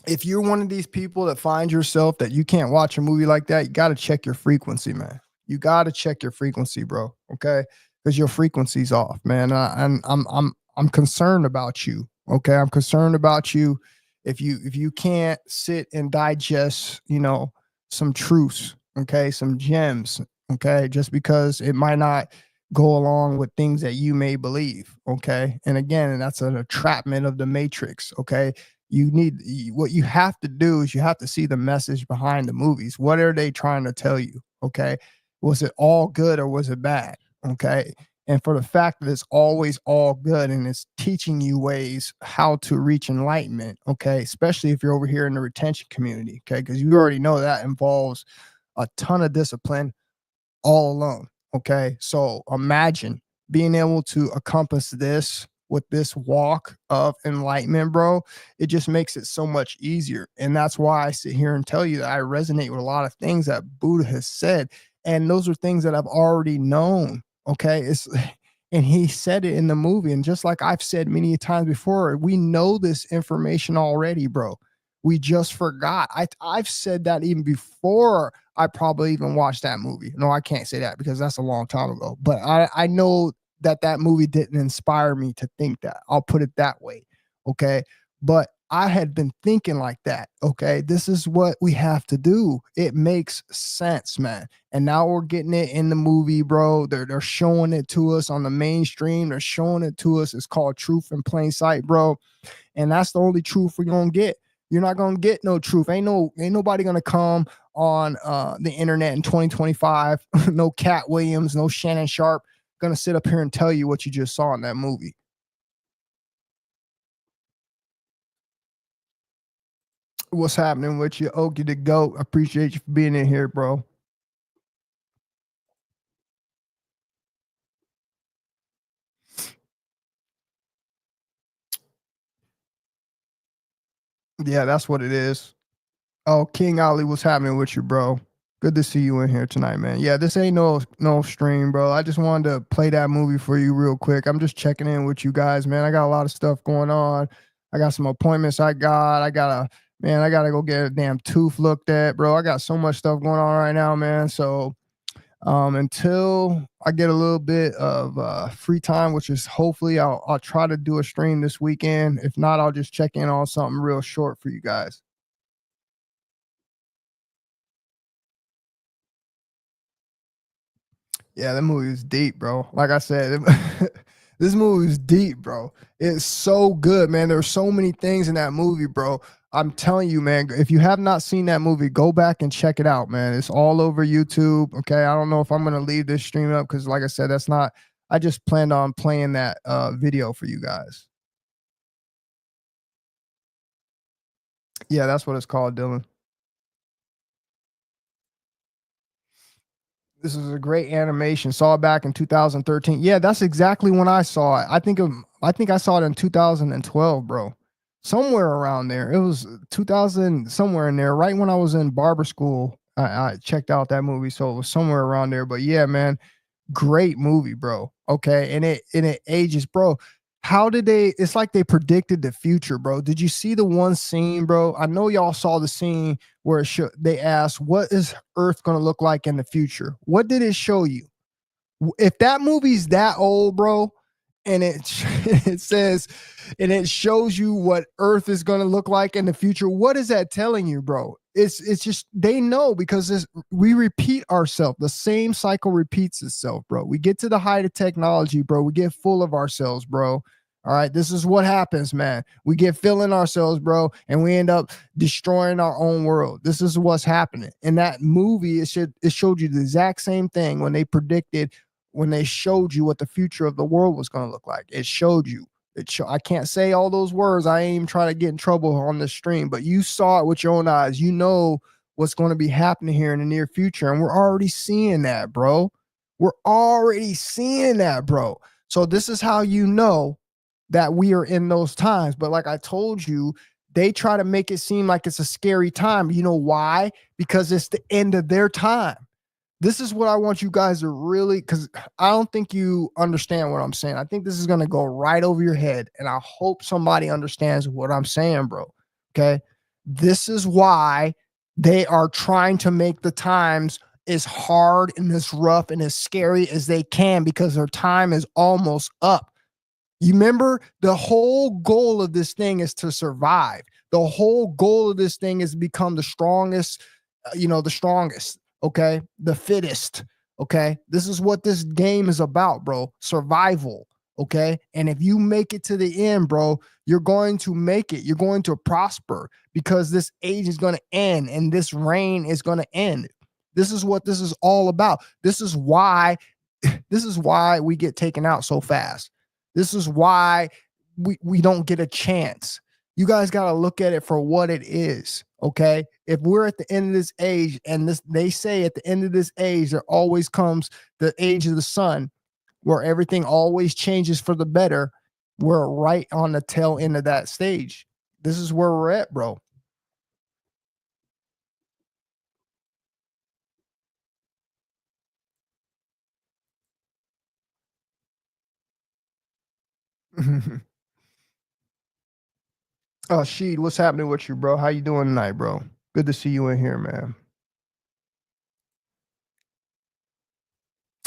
if you're one of these people that find yourself that you can't watch a movie like that, you got to check your frequency, man. You got to check your frequency, bro. Okay, because your frequency's off, man. And I'm concerned about you. Okay, I'm concerned about you. If you can't sit and digest, you know, some truths, okay, some gems, okay, just because it might not go along with things that you may believe, okay. And again, that's an entrapment of the matrix, okay. What you have to do is you have to see the message behind the movies. What are they trying to tell you? Okay. Was it all good or was it bad? Okay. And for the fact that it's always all good and it's teaching you ways how to reach enlightenment. Okay. Especially if you're over here in the retention community. Okay. Because you already know that involves a ton of discipline all alone. Okay. So imagine being able to encompass this with this walk of enlightenment, bro. It just makes it so much easier. And that's why I sit here and tell you that I resonate with a lot of things that Buddha has said. And those are things that I've already known. Okay. And he said it in the movie. And just like I've said many times before, we know this information already, bro. We just forgot. I've said that even before I probably even watched that movie. No, I can't say that because that's a long time ago. But I know that movie didn't inspire me to think that. I'll put it that way. Okay. But I had been thinking like that. Okay. This is what we have to do. It makes sense, man. And now we're getting it in the movie, bro. They're showing it to us on the mainstream. They're showing it to us. It's called Truth in Plain Sight, bro. And that's the only truth we're going to get. You're not going to get no truth. Ain't nobody going to come on the internet in 2025. No Cat Williams, no Shannon Sharp going to sit up here and tell you what you just saw in that movie. What's happening with you, Okie the Goat? I appreciate you for being in here, bro. Yeah, that's what it is. Oh, King Ali, what's happening with you, bro? Good to see you in here tonight, man. Yeah, this ain't no stream, bro. I just wanted to play that movie for you real quick. I'm just checking in with you guys, man. I got a lot of stuff going on. I got some appointments I gotta go get a damn tooth looked at, bro. I got so much stuff going on right now, man. So until I get a little bit of free time, which is hopefully I'll try to do a stream this weekend. If not, I'll just check in on something real short for you guys. Yeah, that movie is deep, bro. Like I said, this movie is deep, bro. It's so good, man. There are so many things in that movie, bro. I'm telling you, man, if you have not seen that movie, go back and check it out, man. It's all over YouTube. Okay. I don't know if I'm going to leave this stream up because, like I said, I just planned on playing that video for you guys. Yeah, that's what it's called, Dylan. This is a great animation. Saw it back in 2013. Yeah, that's exactly when I saw it. I think I saw it in 2012, bro. Somewhere around there. It was 2000, somewhere in there. Right when I was in barber school, I checked out that movie. So it was somewhere around there. But yeah, man, Great movie, bro. Okay. And it ages, bro. How did they, it's like they predicted the future, bro. Did you see the one scene, bro? I know y'all saw the scene where they asked, what is Earth going to look like in the future? What did it show you? If that movie's that old, bro, and it says, and it shows you what Earth is going to look like in the future, what is that telling you, bro? It's just, they know, because we repeat ourselves. The same cycle repeats itself, bro. We get to the height of technology, bro. We get full of ourselves, bro. All right, this is what happens, man. We get filling ourselves, bro, and we end up destroying our own world. This is what's happening. In that movie, it showed you the exact same thing when they showed you what the future of the world was going to look like. It showed you. I can't say all those words. I ain't even trying to get in trouble on the stream, but you saw it with your own eyes. You know what's going to be happening here in the near future, and we're already seeing that, bro. We're already seeing that, bro. So this is how you know that we are in those times. But like I told you, they try to make it seem like it's a scary time. You know why? Because it's the end of their time. This is what I want you guys to really, because I don't think you understand what I'm saying. I think this is going to go right over your head, and I hope somebody understands what I'm saying, bro. Okay? This is why they are trying to make the times as hard and as rough and as scary as they can, because their time is almost up. You remember, the whole goal of this thing is to survive. The whole goal of this thing is to become the strongest, the strongest. Okay, the fittest. Okay, this is what this game is about, bro. Survival. Okay, and if you make it to the end, bro, you're going to make it. You're going to prosper, because this age is going to end and this reign is going to end. This is what this is all about. This is why we get taken out so fast. This is why we don't get a chance. You guys got to look at it for what it is. Okay, if we're at the end of this age, and they say at the end of this age, there always comes the age of the sun, where everything always changes for the better. We're right on the tail end of that stage. This is where we're at, bro. Oh, Sheed, what's happening with you, bro? How you doing tonight, bro? Good to see you in here, man.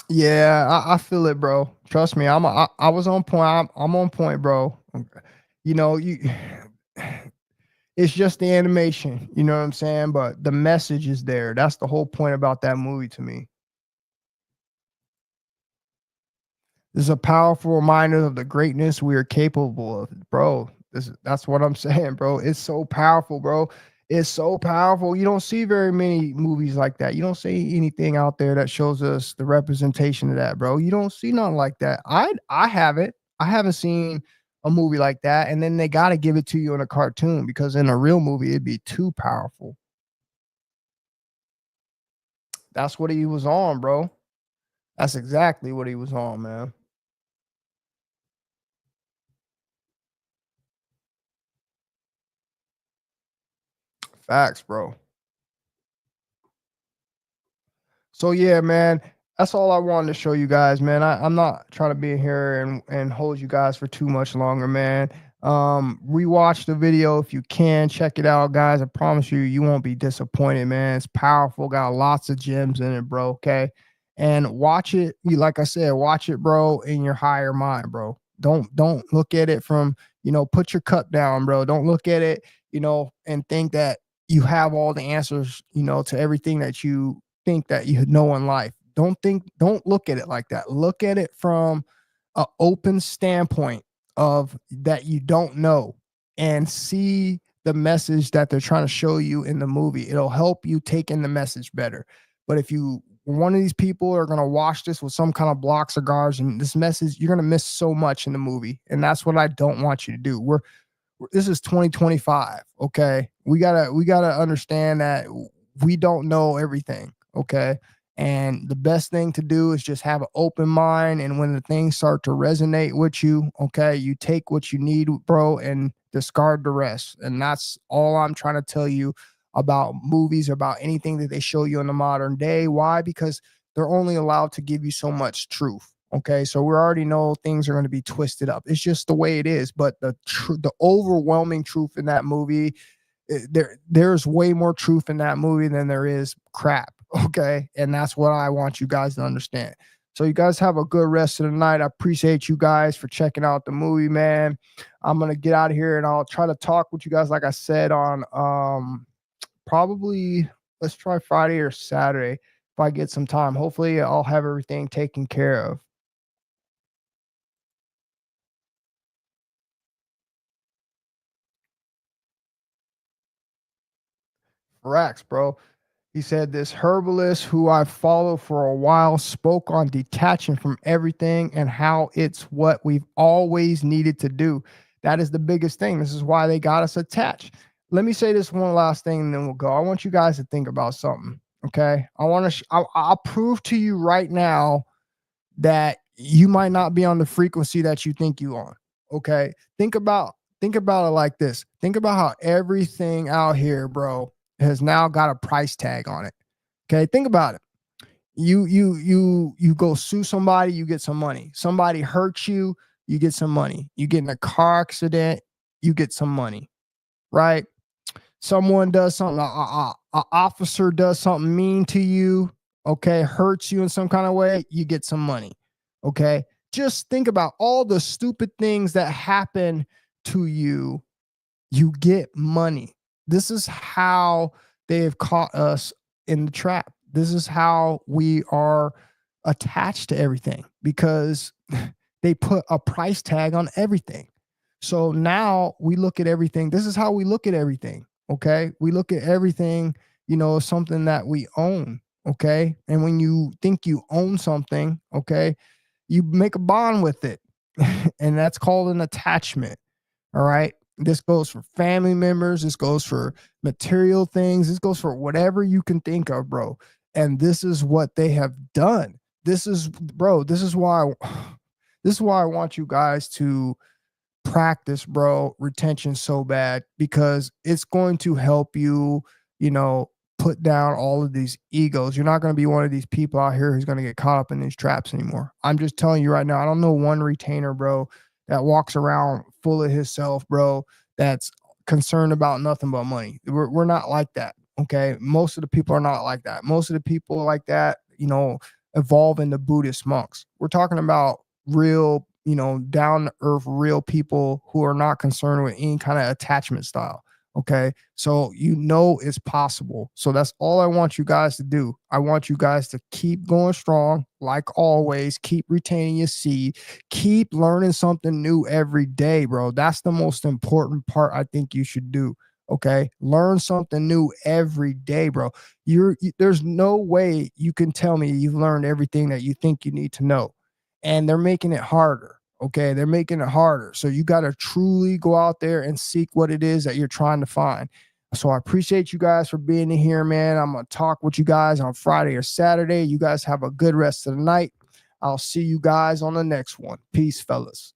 Yeah, I feel it, bro. Trust me, I was on point. I'm on point, bro. It's just the animation, you know what I'm saying? But the message is there. That's the whole point about that movie to me. This is a powerful reminder of the greatness we are capable of, bro. That's what I'm saying, bro. It's so powerful, bro. It's so powerful. You don't see very many movies like that. You don't see anything out there that shows us the representation of that, bro. You don't see nothing like that. I haven't. I haven't seen a movie like that. And then they got to give it to you in a cartoon, because in a real movie, it'd be too powerful. That's what he was on, bro. That's exactly what he was on, man. Facts, bro. So yeah, man, that's all I wanted to show you guys, man. I'm not trying to be here and hold you guys for too much longer, man. Rewatch the video if you can. Check it out, guys. I promise you won't be disappointed, man. It's powerful, got lots of gems in it, bro. Okay. And watch it, like I said, watch it, bro, in your higher mind, bro. Don't look at it from, put your cup down, bro. Don't look at it, and think that you have all the answers, to everything that you think that you know in life. Don't look at it like that. Look at it from an open standpoint of that you don't know, and see the message that they're trying to show you in the movie. It'll help you take in the message better. But if one of these people are going to watch this with some kind of blocks or guards and this message, you're going to miss so much in the movie. And that's what I don't want you to do. This is 2025. Okay. We gotta understand that we don't know everything. Okay. And the best thing to do is just have an open mind. And when the things start to resonate with you, okay, you take what you need, bro, and discard the rest. And that's all I'm trying to tell you about movies, about anything that they show you in the modern day. Why? Because they're only allowed to give you so much truth. Okay, so we already know things are going to be twisted up. It's just the way it is. But the overwhelming truth in that movie, there's way more truth in that movie than there is crap. Okay, and that's what I want you guys to understand. So you guys have a good rest of the night. I appreciate you guys for checking out the movie, man. I'm gonna get out of here and I'll try to talk with you guys, like I said, on probably, let's try Friday or Saturday if I get some time. Hopefully I'll have everything taken care of. Rax, bro. He said, this herbalist who I follow for a while spoke on detaching from everything and how it's what we've always needed to do. That is the biggest thing. This is why they got us attached. Let me say this one last thing and then we'll go. I want you guys to think about something. Okay. I'll prove to you right now that you might not be on the frequency that you think you on. Okay. Think about it like this. Think about how everything out here, bro, has now got a price tag on it. Okay, think about it. You go sue somebody, you get some money. Somebody hurts you, you get some money. You get in a car accident, you get some money, right? Someone does something, an officer does something mean to you, okay, hurts you in some kind of way, you get some money. Okay, just think about all the stupid things that happen to you. You get money. This is how they have caught us in the trap. This is how we are attached to everything because they put a price tag on everything. So now we look at everything. This is how we look at everything. Okay. We look at everything, something that we own. Okay. And when you think you own something, okay, you make a bond with it. And that's called an attachment. All right. This goes for family members. This goes for material things. This goes for whatever you can think of, bro. And this is what they have done. This is why I want you guys to practice, bro, retention so bad, because it's going to help you, put down all of these egos. You're not going to be one of these people out here who's going to get caught up in these traps anymore. I'm just telling you right now, I don't know one retainer, bro, that walks around full of himself, bro, that's concerned about nothing but money. We're not like that, okay? Most of the people are not like that. Most of the people like that, evolve into Buddhist monks. We're talking about real, down-to-earth, real people who are not concerned with any kind of attachment style, okay? So it's possible. So that's all I want you guys to do. I want you guys to keep going strong, like always. Keep retaining your seed. Keep learning something new every day, bro. That's the most important part I think you should do. Okay, learn something new every day, bro. There's no way you can tell me you've learned everything that you think you need to know, and they're making it harder. Okay, they're making it harder. So you got to truly go out there and seek what it is that you're trying to find. So I appreciate you guys for being in here, man. I'm going to talk with you guys on Friday or Saturday. You guys have a good rest of the night. I'll see you guys on the next one. Peace, fellas.